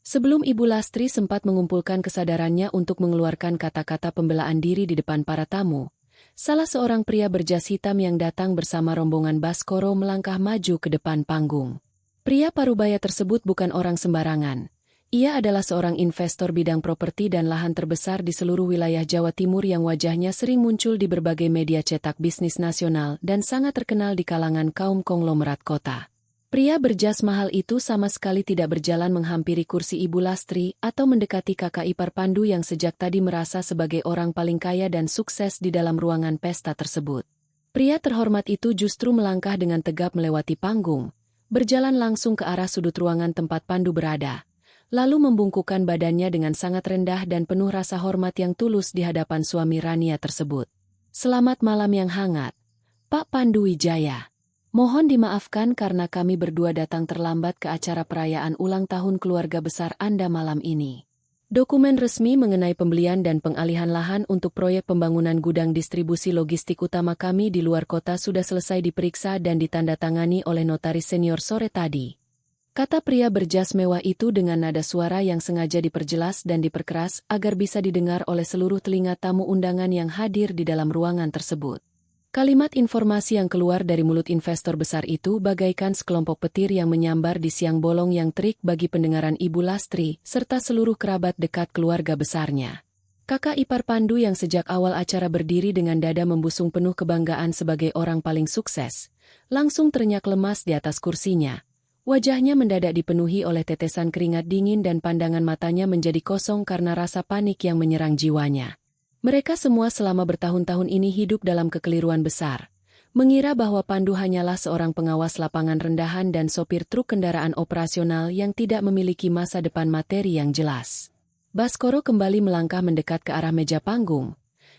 Sebelum Ibu Lastri sempat mengumpulkan kesadarannya untuk mengeluarkan kata-kata pembelaan diri di depan para tamu, salah seorang pria berjas hitam yang datang bersama rombongan Baskoro melangkah maju ke depan panggung. Pria parubaya tersebut bukan orang sembarangan. Ia adalah seorang investor bidang properti dan lahan terbesar di seluruh wilayah Jawa Timur yang wajahnya sering muncul di berbagai media cetak bisnis nasional dan sangat terkenal di kalangan kaum konglomerat kota. Pria berjas mahal itu sama sekali tidak berjalan menghampiri kursi Ibu Lastri atau mendekati kakak ipar Pandu yang sejak tadi merasa sebagai orang paling kaya dan sukses di dalam ruangan pesta tersebut. Pria terhormat itu justru melangkah dengan tegap melewati panggung, berjalan langsung ke arah sudut ruangan tempat Pandu berada, lalu membungkukkan badannya dengan sangat rendah dan penuh rasa hormat yang tulus di hadapan suami Rania tersebut. "Selamat malam yang hangat, Pak Pandu Wijaya. Mohon dimaafkan karena kami berdua datang terlambat ke acara perayaan ulang tahun keluarga besar Anda malam ini. Dokumen resmi mengenai pembelian dan pengalihan lahan untuk proyek pembangunan gudang distribusi logistik utama kami di luar kota sudah selesai diperiksa dan ditandatangani oleh notaris senior sore tadi," kata pria berjas mewah itu dengan nada suara yang sengaja diperjelas dan diperkeras agar bisa didengar oleh seluruh telinga tamu undangan yang hadir di dalam ruangan tersebut. Kalimat informasi yang keluar dari mulut investor besar itu bagaikan sekelompok petir yang menyambar di siang bolong yang terik bagi pendengaran Ibu Lastri serta seluruh kerabat dekat keluarga besarnya. Kakak ipar Pandu yang sejak awal acara berdiri dengan dada membusung penuh kebanggaan sebagai orang paling sukses, langsung terenyak lemas di atas kursinya. Wajahnya mendadak dipenuhi oleh tetesan keringat dingin dan pandangan matanya menjadi kosong karena rasa panik yang menyerang jiwanya. Mereka semua selama bertahun-tahun ini hidup dalam kekeliruan besar, mengira bahwa Pandu hanyalah seorang pengawas lapangan rendahan dan sopir truk kendaraan operasional yang tidak memiliki masa depan materi yang jelas. Baskoro kembali melangkah mendekat ke arah meja panggung,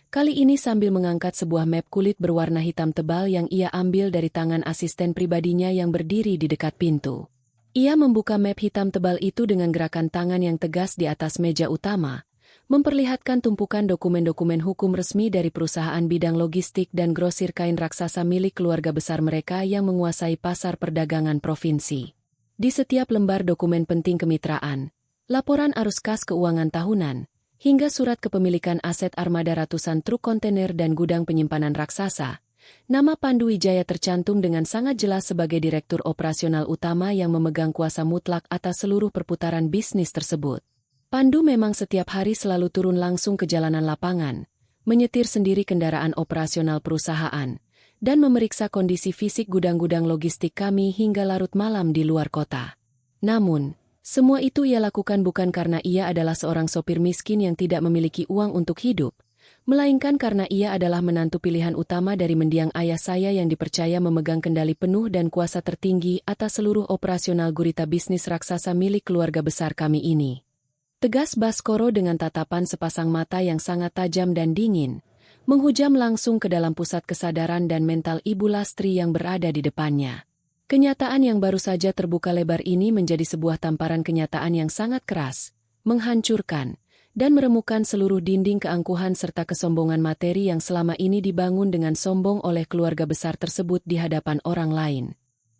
kali ini sambil mengangkat sebuah map kulit berwarna hitam tebal yang ia ambil dari tangan asisten pribadinya yang berdiri di dekat pintu. Ia membuka map hitam tebal itu dengan gerakan tangan yang tegas di atas meja utama, memperlihatkan tumpukan dokumen-dokumen hukum resmi dari perusahaan bidang logistik dan grosir kain raksasa milik keluarga besar mereka yang menguasai pasar perdagangan provinsi. Di setiap lembar dokumen penting kemitraan, laporan arus kas keuangan tahunan, hingga surat kepemilikan aset armada ratusan truk kontainer dan gudang penyimpanan raksasa, nama Pandu Wijaya tercantum dengan sangat jelas sebagai direktur operasional utama yang memegang kuasa mutlak atas seluruh perputaran bisnis tersebut. Pandu memang setiap hari selalu turun langsung ke jalanan lapangan, menyetir sendiri kendaraan operasional perusahaan, dan memeriksa kondisi fisik gudang-gudang logistik kami hingga larut malam di luar kota. Namun, semua itu ia lakukan bukan karena ia adalah seorang sopir miskin yang tidak memiliki uang untuk hidup, melainkan karena ia adalah menantu pilihan utama dari mendiang ayah saya yang dipercaya memegang kendali penuh dan kuasa tertinggi atas seluruh operasional gurita bisnis raksasa milik keluarga besar kami ini. Tegas Baskoro dengan tatapan sepasang mata yang sangat tajam dan dingin, menghujam langsung ke dalam pusat kesadaran dan mental Ibu Lastri yang berada di depannya. Kenyataan yang baru saja terbuka lebar ini menjadi sebuah tamparan kenyataan yang sangat keras, menghancurkan, dan meremukkan seluruh dinding keangkuhan serta kesombongan materi yang selama ini dibangun dengan sombong oleh keluarga besar tersebut di hadapan orang lain.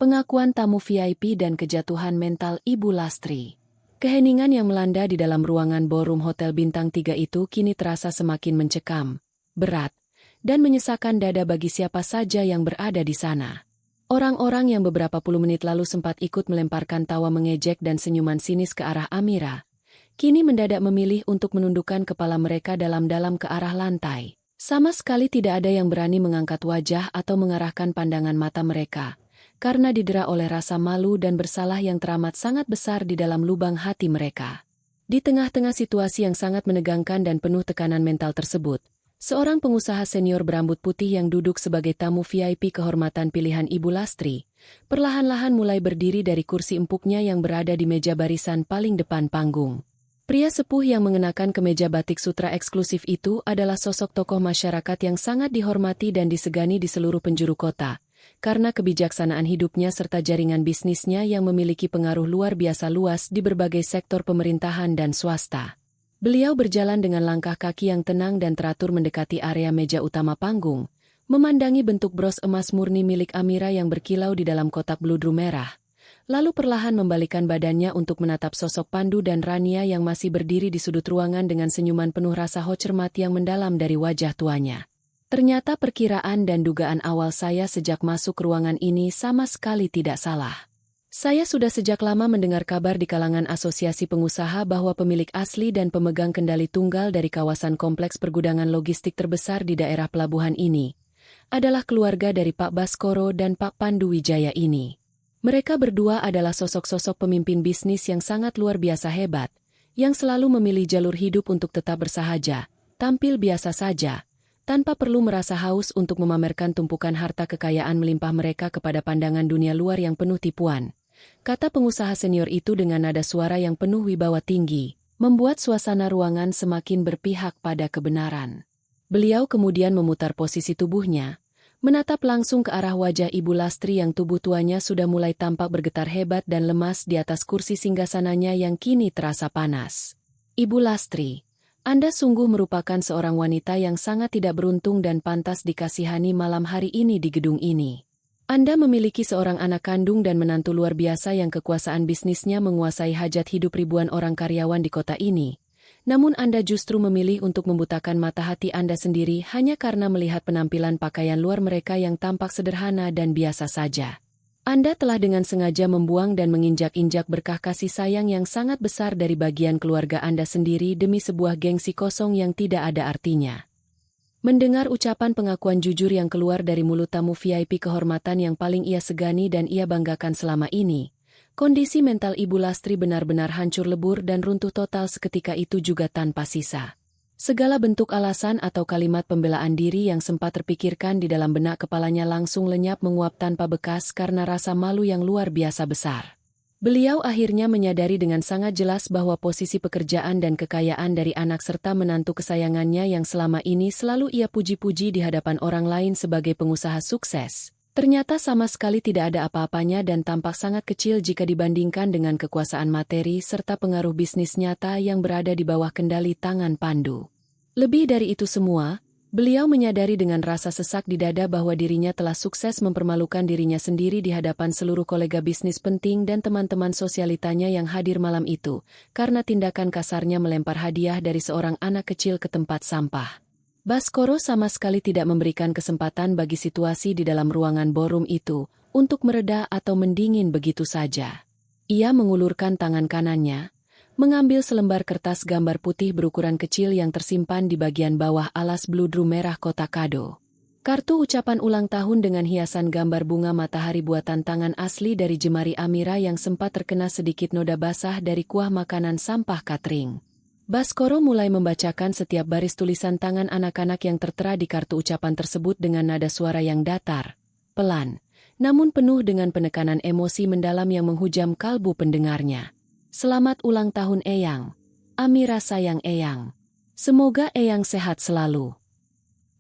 Pengakuan tamu VIP dan kejatuhan mental Ibu Lastri. Keheningan yang melanda di dalam ruangan ballroom Hotel Bintang 3 itu kini terasa semakin mencekam, berat, dan menyesakan dada bagi siapa saja yang berada di sana. Orang-orang yang beberapa puluh menit lalu sempat ikut melemparkan tawa mengejek dan senyuman sinis ke arah Amira, kini mendadak memilih untuk menundukkan kepala mereka dalam-dalam ke arah lantai. Sama sekali tidak ada yang berani mengangkat wajah atau mengarahkan pandangan mata mereka, karena didera oleh rasa malu dan bersalah yang teramat sangat besar di dalam lubang hati mereka. Di tengah-tengah situasi yang sangat menegangkan dan penuh tekanan mental tersebut, seorang pengusaha senior berambut putih yang duduk sebagai tamu VIP kehormatan pilihan Ibu Lastri, perlahan-lahan mulai berdiri dari kursi empuknya yang berada di meja barisan paling depan panggung. Pria sepuh yang mengenakan kemeja batik sutra eksklusif itu adalah sosok tokoh masyarakat yang sangat dihormati dan disegani di seluruh penjuru kota, karena kebijaksanaan hidupnya serta jaringan bisnisnya yang memiliki pengaruh luar biasa luas di berbagai sektor pemerintahan dan swasta. Beliau berjalan dengan langkah kaki yang tenang dan teratur mendekati area meja utama panggung, memandangi bentuk bros emas murni milik Amira yang berkilau di dalam kotak bludru merah, lalu perlahan membalikan badannya untuk menatap sosok Pandu dan Rania yang masih berdiri di sudut ruangan dengan senyuman penuh rasa hormat yang mendalam dari wajah tuanya. Ternyata perkiraan dan dugaan awal saya sejak masuk ruangan ini sama sekali tidak salah. Saya sudah sejak lama mendengar kabar di kalangan asosiasi pengusaha bahwa pemilik asli dan pemegang kendali tunggal dari kawasan kompleks pergudangan logistik terbesar di daerah pelabuhan ini adalah keluarga dari Pak Baskoro dan Pak Pandu Wijaya ini. Mereka berdua adalah sosok-sosok pemimpin bisnis yang sangat luar biasa hebat, yang selalu memilih jalur hidup untuk tetap bersahaja, tampil biasa saja, tanpa perlu merasa haus untuk memamerkan tumpukan harta kekayaan melimpah mereka kepada pandangan dunia luar yang penuh tipuan. Kata pengusaha senior itu dengan nada suara yang penuh wibawa tinggi, membuat suasana ruangan semakin berpihak pada kebenaran. Beliau kemudian memutar posisi tubuhnya, menatap langsung ke arah wajah Ibu Lastri yang tubuh tuanya sudah mulai tampak bergetar hebat dan lemas di atas kursi singgasananya yang kini terasa panas. Ibu Lastri, Anda sungguh merupakan seorang wanita yang sangat tidak beruntung dan pantas dikasihani malam hari ini di gedung ini. Anda memiliki seorang anak kandung dan menantu luar biasa yang kekuasaan bisnisnya menguasai hajat hidup ribuan orang karyawan di kota ini. Namun Anda justru memilih untuk membutakan mata hati Anda sendiri hanya karena melihat penampilan pakaian luar mereka yang tampak sederhana dan biasa saja. Anda telah dengan sengaja membuang dan menginjak-injak berkah kasih sayang yang sangat besar dari bagian keluarga Anda sendiri demi sebuah gengsi kosong yang tidak ada artinya. Mendengar ucapan pengakuan jujur yang keluar dari mulut tamu VIP kehormatan yang paling ia segani dan ia banggakan selama ini, kondisi mental Ibu Lastri benar-benar hancur lebur dan runtuh total seketika itu juga tanpa sisa. Segala bentuk alasan atau kalimat pembelaan diri yang sempat terpikirkan di dalam benak kepalanya langsung lenyap menguap tanpa bekas karena rasa malu yang luar biasa besar. Beliau akhirnya menyadari dengan sangat jelas bahwa posisi pekerjaan dan kekayaan dari anak serta menantu kesayangannya yang selama ini selalu ia puji-puji di hadapan orang lain sebagai pengusaha sukses, ternyata sama sekali tidak ada apa-apanya dan tampak sangat kecil jika dibandingkan dengan kekuasaan materi serta pengaruh bisnis nyata yang berada di bawah kendali tangan Pandu. Lebih dari itu semua, beliau menyadari dengan rasa sesak di dada bahwa dirinya telah sukses mempermalukan dirinya sendiri di hadapan seluruh kolega bisnis penting dan teman-teman sosialitanya yang hadir malam itu, karena tindakan kasarnya melempar hadiah dari seorang anak kecil ke tempat sampah. Baskoro sama sekali tidak memberikan kesempatan bagi situasi di dalam ruangan ballroom itu untuk mereda atau mendingin begitu saja. Ia mengulurkan tangan kanannya, mengambil selembar kertas gambar putih berukuran kecil yang tersimpan di bagian bawah alas bludru merah kotak kado. Kartu ucapan ulang tahun dengan hiasan gambar bunga matahari buatan tangan asli dari jemari Amira yang sempat terkena sedikit noda basah dari kuah makanan sampah catering. Baskoro mulai membacakan setiap baris tulisan tangan anak-anak yang tertera di kartu ucapan tersebut dengan nada suara yang datar, pelan, namun penuh dengan penekanan emosi mendalam yang menghujam kalbu pendengarnya. Selamat ulang tahun Eyang. Amira sayang Eyang. Semoga Eyang sehat selalu.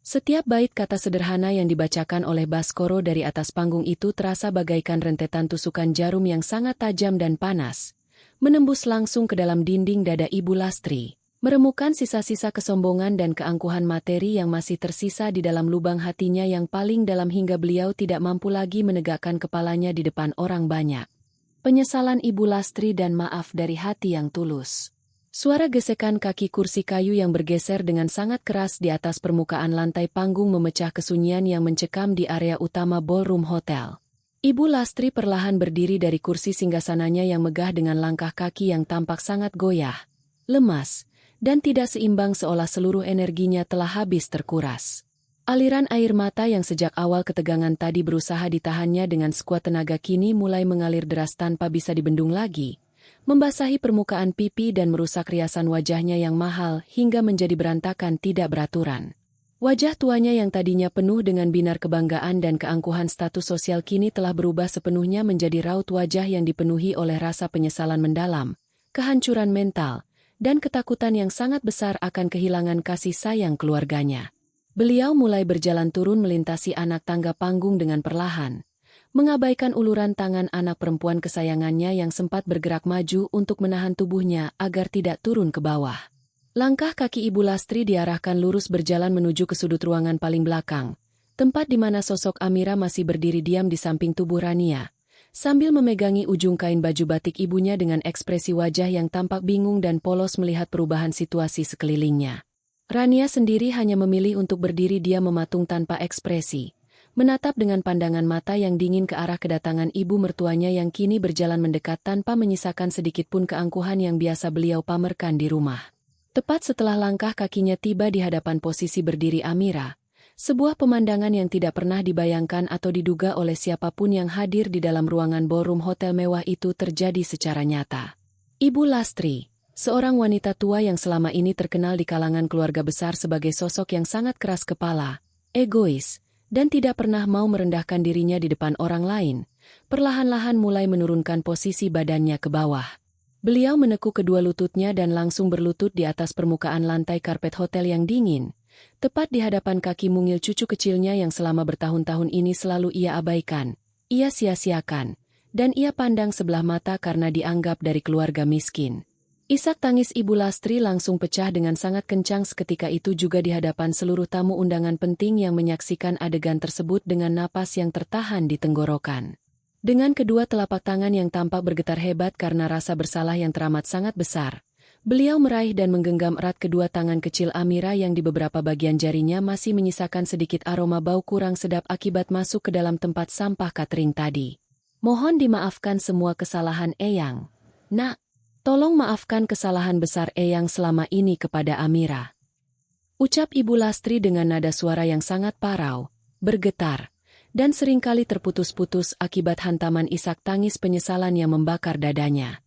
Setiap bait kata sederhana yang dibacakan oleh Baskoro dari atas panggung itu terasa bagaikan rentetan tusukan jarum yang sangat tajam dan panas, menembus langsung ke dalam dinding dada Ibu Lastri, meremukan sisa-sisa kesombongan dan keangkuhan materi yang masih tersisa di dalam lubang hatinya yang paling dalam hingga beliau tidak mampu lagi menegakkan kepalanya di depan orang banyak. Penyesalan Ibu Lastri dan maaf dari hati yang tulus. Suara gesekan kaki kursi kayu yang bergeser dengan sangat keras di atas permukaan lantai panggung memecah kesunyian yang mencekam di area utama ballroom hotel. Ibu Lastri perlahan berdiri dari kursi singgasananya yang megah dengan langkah kaki yang tampak sangat goyah, lemas, dan tidak seimbang seolah seluruh energinya telah habis terkuras. Aliran air mata yang sejak awal ketegangan tadi berusaha ditahannya dengan sekuat tenaga kini mulai mengalir deras tanpa bisa dibendung lagi, membasahi permukaan pipi dan merusak riasan wajahnya yang mahal hingga menjadi berantakan tidak beraturan. Wajah tuanya yang tadinya penuh dengan binar kebanggaan dan keangkuhan status sosial kini telah berubah sepenuhnya menjadi raut wajah yang dipenuhi oleh rasa penyesalan mendalam, kehancuran mental, dan ketakutan yang sangat besar akan kehilangan kasih sayang keluarganya. Beliau mulai berjalan turun melintasi anak tangga panggung dengan perlahan, mengabaikan uluran tangan anak perempuan kesayangannya yang sempat bergerak maju untuk menahan tubuhnya agar tidak turun ke bawah. Langkah kaki Ibu Lastri diarahkan lurus berjalan menuju ke sudut ruangan paling belakang, tempat di mana sosok Amira masih berdiri diam di samping tubuh Rania, sambil memegangi ujung kain baju batik ibunya dengan ekspresi wajah yang tampak bingung dan polos melihat perubahan situasi sekelilingnya. Rania sendiri hanya memilih untuk berdiri diam mematung tanpa ekspresi, menatap dengan pandangan mata yang dingin ke arah kedatangan ibu mertuanya yang kini berjalan mendekat tanpa menyisakan sedikitpun keangkuhan yang biasa beliau pamerkan di rumah. Tepat setelah langkah kakinya tiba di hadapan posisi berdiri Amira, Sebuah pemandangan yang tidak pernah dibayangkan atau diduga oleh siapapun yang hadir di dalam ruangan ballroom hotel mewah itu terjadi secara nyata. Ibu Lastri, seorang wanita tua yang selama ini terkenal di kalangan keluarga besar sebagai sosok yang sangat keras kepala, egois, dan tidak pernah mau merendahkan dirinya di depan orang lain, perlahan-lahan mulai menurunkan posisi badannya ke bawah. Beliau menekuk kedua lututnya dan langsung berlutut di atas permukaan lantai karpet hotel yang dingin, tepat di hadapan kaki mungil cucu kecilnya yang selama bertahun-tahun ini selalu ia abaikan, ia sia-siakan, dan ia pandang sebelah mata karena dianggap dari keluarga miskin. Isak tangis Ibu Lastri langsung pecah dengan sangat kencang seketika itu juga di hadapan seluruh tamu undangan penting yang menyaksikan adegan tersebut dengan napas yang tertahan di tenggorokan. Dengan kedua telapak tangan yang tampak bergetar hebat karena rasa bersalah yang teramat sangat besar, beliau meraih dan menggenggam erat kedua tangan kecil Amira yang di beberapa bagian jarinya masih menyisakan sedikit aroma bau kurang sedap akibat masuk ke dalam tempat sampah catering tadi. Mohon dimaafkan semua kesalahan Eyang. Nak, tolong maafkan kesalahan besar Eyang selama ini kepada Amira. Ucap Ibu Lastri dengan nada suara yang sangat parau, bergetar, dan seringkali terputus-putus akibat hantaman isak tangis penyesalan yang membakar dadanya.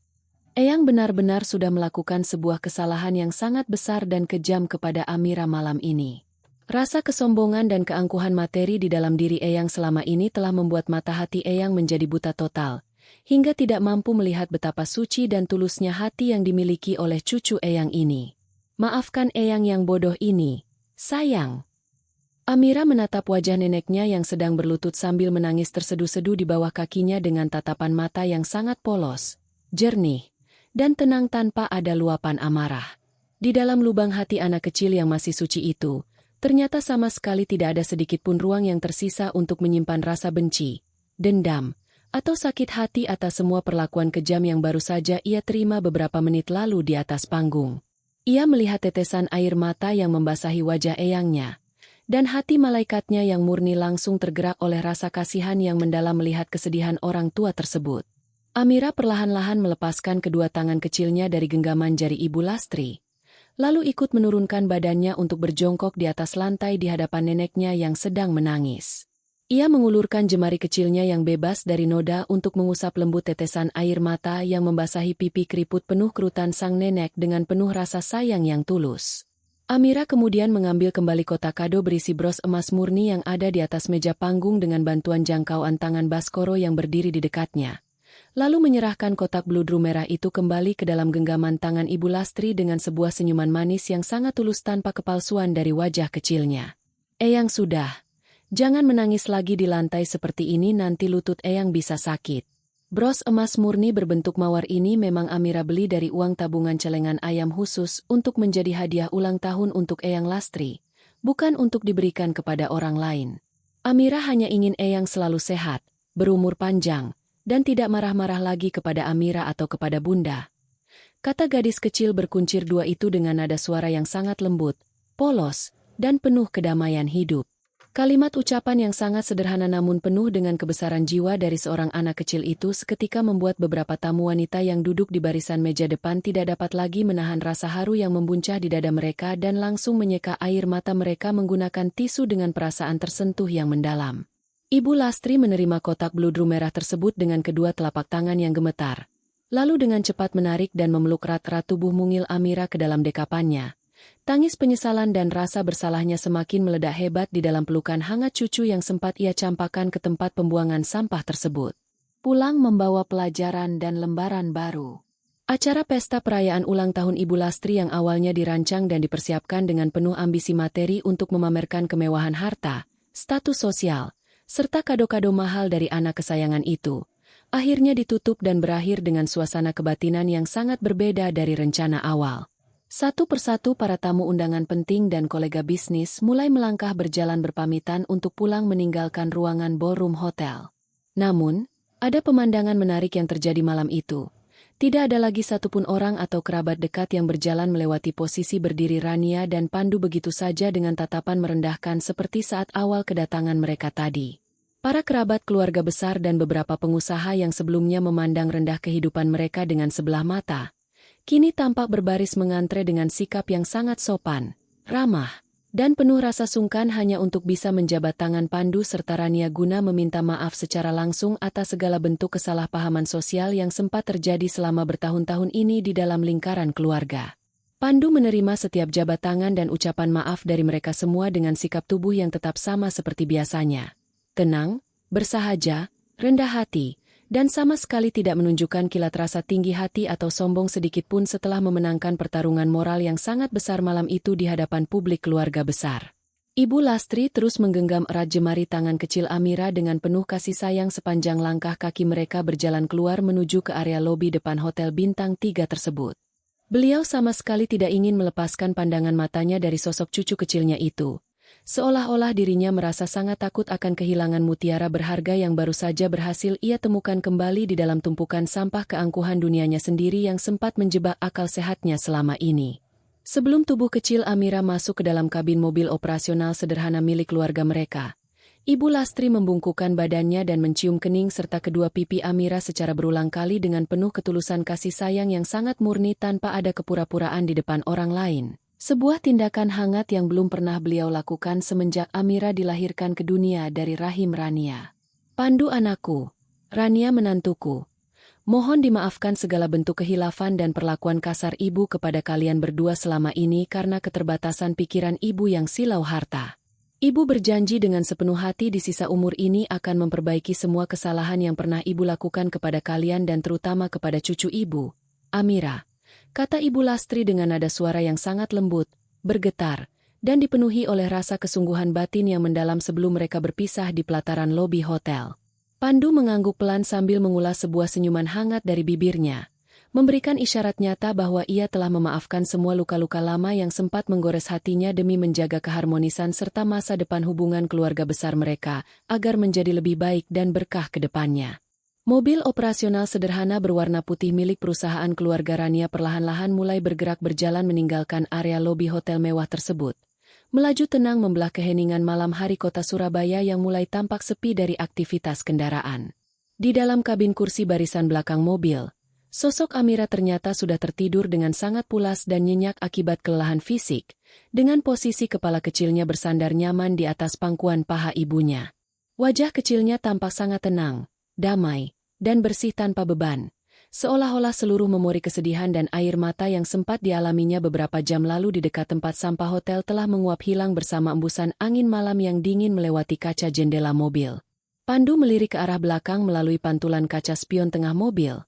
Eyang benar-benar sudah melakukan sebuah kesalahan yang sangat besar dan kejam kepada Amira malam ini. Rasa kesombongan dan keangkuhan materi di dalam diri Eyang selama ini telah membuat mata hati Eyang menjadi buta total, hingga tidak mampu melihat betapa suci dan tulusnya hati yang dimiliki oleh cucu Eyang ini. Maafkan Eyang yang bodoh ini, sayang. Amira menatap wajah neneknya yang sedang berlutut sambil menangis terseduh-seduh di bawah kakinya dengan tatapan mata yang sangat polos, jernih, dan tenang tanpa ada luapan amarah. Di dalam lubang hati anak kecil yang masih suci itu, ternyata sama sekali tidak ada sedikit pun ruang yang tersisa untuk menyimpan rasa benci, dendam, atau sakit hati atas semua perlakuan kejam yang baru saja ia terima beberapa menit lalu di atas panggung. Ia melihat tetesan air mata yang membasahi wajah eyangnya, dan hati malaikatnya yang murni langsung tergerak oleh rasa kasihan yang mendalam melihat kesedihan orang tua tersebut. Amira perlahan-lahan melepaskan kedua tangan kecilnya dari genggaman jari Ibu Lastri, lalu ikut menurunkan badannya untuk berjongkok di atas lantai di hadapan neneknya yang sedang menangis. Ia mengulurkan jemari kecilnya yang bebas dari noda untuk mengusap lembut tetesan air mata yang membasahi pipi keriput penuh kerutan sang nenek dengan penuh rasa sayang yang tulus. Amira kemudian mengambil kembali kotak kado berisi bros emas murni yang ada di atas meja panggung dengan bantuan jangkauan tangan Baskoro yang berdiri di dekatnya. Lalu menyerahkan kotak bludru merah itu kembali ke dalam genggaman tangan Ibu Lastri dengan sebuah senyuman manis yang sangat tulus tanpa kepalsuan dari wajah kecilnya. Eyang sudah. Jangan menangis lagi di lantai seperti ini nanti lutut Eyang bisa sakit. Bros emas murni berbentuk mawar ini memang Amira beli dari uang tabungan celengan ayam khusus untuk menjadi hadiah ulang tahun untuk Eyang Lastri, bukan untuk diberikan kepada orang lain. Amira hanya ingin Eyang selalu sehat, berumur panjang, dan tidak marah-marah lagi kepada Amira atau kepada Bunda. Kata gadis kecil berkuncir dua itu dengan nada suara yang sangat lembut, polos, dan penuh kedamaian hidup. Kalimat ucapan yang sangat sederhana namun penuh dengan kebesaran jiwa dari seorang anak kecil itu seketika membuat beberapa tamu wanita yang duduk di barisan meja depan tidak dapat lagi menahan rasa haru yang membuncah di dada mereka dan langsung menyeka air mata mereka menggunakan tisu dengan perasaan tersentuh yang mendalam. Ibu Lastri menerima kotak bludru merah tersebut dengan kedua telapak tangan yang gemetar, lalu dengan cepat menarik dan memeluk erat-erat tubuh mungil Amira ke dalam dekapannya. Tangis penyesalan dan rasa bersalahnya semakin meledak hebat di dalam pelukan hangat cucu yang sempat ia campakkan ke tempat pembuangan sampah tersebut. Pulang membawa pelajaran dan lembaran baru. Acara pesta perayaan ulang tahun Ibu Lastri yang awalnya dirancang dan dipersiapkan dengan penuh ambisi materi untuk memamerkan kemewahan harta, status sosial, serta kado-kado mahal dari anak kesayangan itu, akhirnya ditutup dan berakhir dengan suasana kebatinan yang sangat berbeda dari rencana awal. Satu persatu para tamu undangan penting dan kolega bisnis mulai melangkah berjalan berpamitan untuk pulang meninggalkan ruangan ballroom hotel. Namun, ada pemandangan menarik yang terjadi malam itu. Tidak ada lagi satupun orang atau kerabat dekat yang berjalan melewati posisi berdiri Rania dan Pandu begitu saja dengan tatapan merendahkan seperti saat awal kedatangan mereka tadi. Para kerabat keluarga besar dan beberapa pengusaha yang sebelumnya memandang rendah kehidupan mereka dengan sebelah mata, kini tampak berbaris mengantre dengan sikap yang sangat sopan, ramah, dan penuh rasa sungkan hanya untuk bisa menjabat tangan Pandu serta Rania guna meminta maaf secara langsung atas segala bentuk kesalahpahaman sosial yang sempat terjadi selama bertahun-tahun ini di dalam lingkaran keluarga. Pandu menerima setiap jabat tangan dan ucapan maaf dari mereka semua dengan sikap tubuh yang tetap sama seperti biasanya. Tenang, bersahaja, rendah hati, dan sama sekali tidak menunjukkan kilat rasa tinggi hati atau sombong sedikitpun setelah memenangkan pertarungan moral yang sangat besar malam itu di hadapan publik keluarga besar. Ibu Lastri terus menggenggam erat jemari tangan kecil Amira dengan penuh kasih sayang sepanjang langkah kaki mereka berjalan keluar menuju ke area lobi depan Hotel Bintang 3 tersebut. Beliau sama sekali tidak ingin melepaskan pandangan matanya dari sosok cucu kecilnya itu. Seolah-olah dirinya merasa sangat takut akan kehilangan mutiara berharga yang baru saja berhasil ia temukan kembali di dalam tumpukan sampah keangkuhan dunianya sendiri yang sempat menjebak akal sehatnya selama ini. Sebelum tubuh kecil Amira masuk ke dalam kabin mobil operasional sederhana milik keluarga mereka, Ibu Lastri membungkukkan badannya dan mencium kening serta kedua pipi Amira secara berulang kali dengan penuh ketulusan kasih sayang yang sangat murni tanpa ada kepura-puraan di depan orang lain. Sebuah tindakan hangat yang belum pernah beliau lakukan semenjak Amira dilahirkan ke dunia dari rahim Rania. Pandu anakku, Rania menantuku. Mohon dimaafkan segala bentuk kehilafan dan perlakuan kasar ibu kepada kalian berdua selama ini karena keterbatasan pikiran ibu yang silau harta. Ibu berjanji dengan sepenuh hati di sisa umur ini akan memperbaiki semua kesalahan yang pernah ibu lakukan kepada kalian dan terutama kepada cucu ibu, Amira. Kata Ibu Lastri dengan nada suara yang sangat lembut, bergetar, dan dipenuhi oleh rasa kesungguhan batin yang mendalam sebelum mereka berpisah di pelataran lobi hotel. Pandu mengangguk pelan sambil mengulas sebuah senyuman hangat dari bibirnya, memberikan isyarat nyata bahwa ia telah memaafkan semua luka-luka lama yang sempat menggores hatinya demi menjaga keharmonisan serta masa depan hubungan keluarga besar mereka, agar menjadi lebih baik dan berkah ke depannya. Mobil operasional sederhana berwarna putih milik perusahaan keluarga Rania perlahan-lahan mulai bergerak berjalan meninggalkan area lobi hotel mewah tersebut. Melaju tenang membelah keheningan malam hari kota Surabaya yang mulai tampak sepi dari aktivitas kendaraan. Di dalam kabin kursi barisan belakang mobil, sosok Amira ternyata sudah tertidur dengan sangat pulas dan nyenyak akibat kelelahan fisik, dengan posisi kepala kecilnya bersandar nyaman di atas pangkuan paha ibunya. Wajah kecilnya tampak sangat tenang, damai, dan bersih tanpa beban, seolah-olah seluruh memori kesedihan dan air mata yang sempat dialaminya beberapa jam lalu di dekat tempat sampah hotel telah menguap hilang bersama embusan angin malam yang dingin melewati kaca jendela mobil. Pandu melirik ke arah belakang melalui pantulan kaca spion tengah mobil,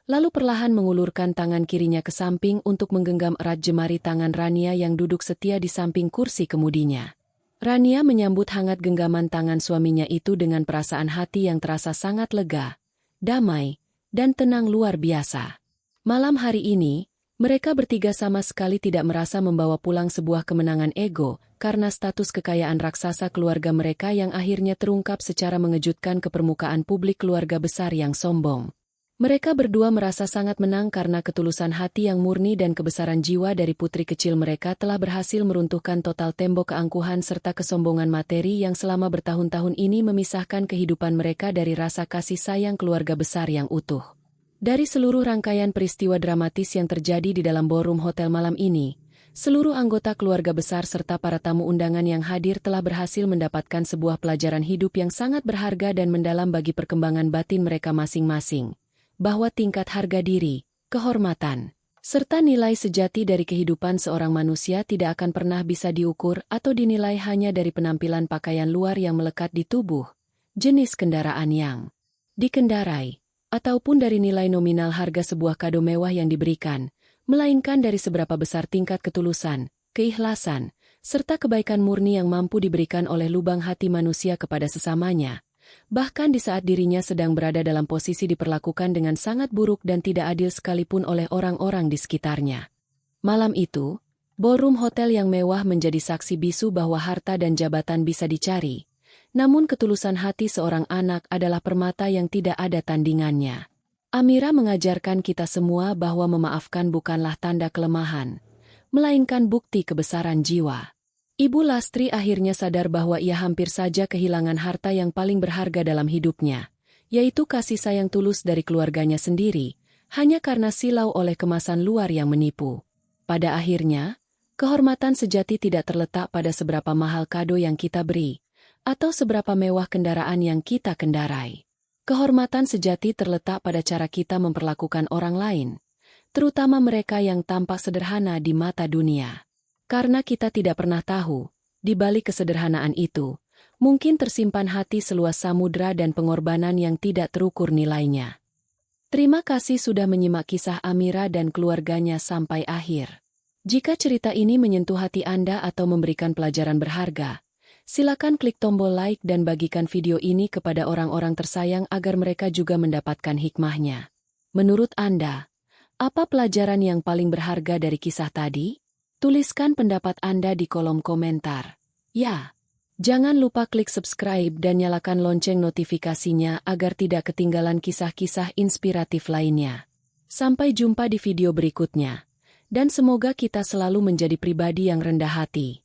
lalu perlahan mengulurkan tangan kirinya ke samping untuk menggenggam erat jemari tangan Rania yang duduk setia di samping kursi kemudinya. Rania menyambut hangat genggaman tangan suaminya itu dengan perasaan hati yang terasa sangat lega, damai, dan tenang luar biasa. Malam hari ini, mereka bertiga sama sekali tidak merasa membawa pulang sebuah kemenangan ego, karena status kekayaan raksasa keluarga mereka yang akhirnya terungkap secara mengejutkan ke permukaan publik keluarga besar yang sombong. Mereka berdua merasa sangat menang karena ketulusan hati yang murni dan kebesaran jiwa dari putri kecil mereka telah berhasil meruntuhkan total tembok keangkuhan serta kesombongan materi yang selama bertahun-tahun ini memisahkan kehidupan mereka dari rasa kasih sayang keluarga besar yang utuh. Dari seluruh rangkaian peristiwa dramatis yang terjadi di dalam ballroom hotel malam ini, seluruh anggota keluarga besar serta para tamu undangan yang hadir telah berhasil mendapatkan sebuah pelajaran hidup yang sangat berharga dan mendalam bagi perkembangan batin mereka masing-masing. Bahwa tingkat harga diri, kehormatan, serta nilai sejati dari kehidupan seorang manusia tidak akan pernah bisa diukur atau dinilai hanya dari penampilan pakaian luar yang melekat di tubuh, jenis kendaraan yang dikendarai, ataupun dari nilai nominal harga sebuah kado mewah yang diberikan, melainkan dari seberapa besar tingkat ketulusan, keikhlasan, serta kebaikan murni yang mampu diberikan oleh lubang hati manusia kepada sesamanya. Bahkan di saat dirinya sedang berada dalam posisi diperlakukan dengan sangat buruk dan tidak adil sekalipun oleh orang-orang di sekitarnya. Malam itu, ballroom hotel yang mewah menjadi saksi bisu bahwa harta dan jabatan bisa dicari, namun ketulusan hati seorang anak adalah permata yang tidak ada tandingannya. Amira mengajarkan kita semua bahwa memaafkan bukanlah tanda kelemahan, melainkan bukti kebesaran jiwa. Ibu Lastri akhirnya sadar bahwa ia hampir saja kehilangan harta yang paling berharga dalam hidupnya, yaitu kasih sayang tulus dari keluarganya sendiri, hanya karena silau oleh kemasan luar yang menipu. Pada akhirnya, Kehormatan sejati tidak terletak pada seberapa mahal kado yang kita beri, atau seberapa mewah kendaraan yang kita kendarai. Kehormatan sejati terletak pada cara kita memperlakukan orang lain, terutama mereka yang tampak sederhana di mata dunia. Karena kita tidak pernah tahu, di balik kesederhanaan itu, mungkin tersimpan hati seluas samudra dan pengorbanan yang tidak terukur nilainya. Terima kasih sudah menyimak kisah Amira dan keluarganya sampai akhir. Jika cerita ini menyentuh hati Anda atau memberikan pelajaran berharga, silakan klik tombol like dan bagikan video ini kepada orang-orang tersayang agar mereka juga mendapatkan hikmahnya. Menurut Anda, apa pelajaran yang paling berharga dari kisah tadi? Tuliskan pendapat Anda di kolom komentar. Ya, jangan lupa klik subscribe dan nyalakan lonceng notifikasinya agar tidak ketinggalan kisah-kisah inspiratif lainnya. Sampai jumpa di video berikutnya. Dan semoga kita selalu menjadi pribadi yang rendah hati.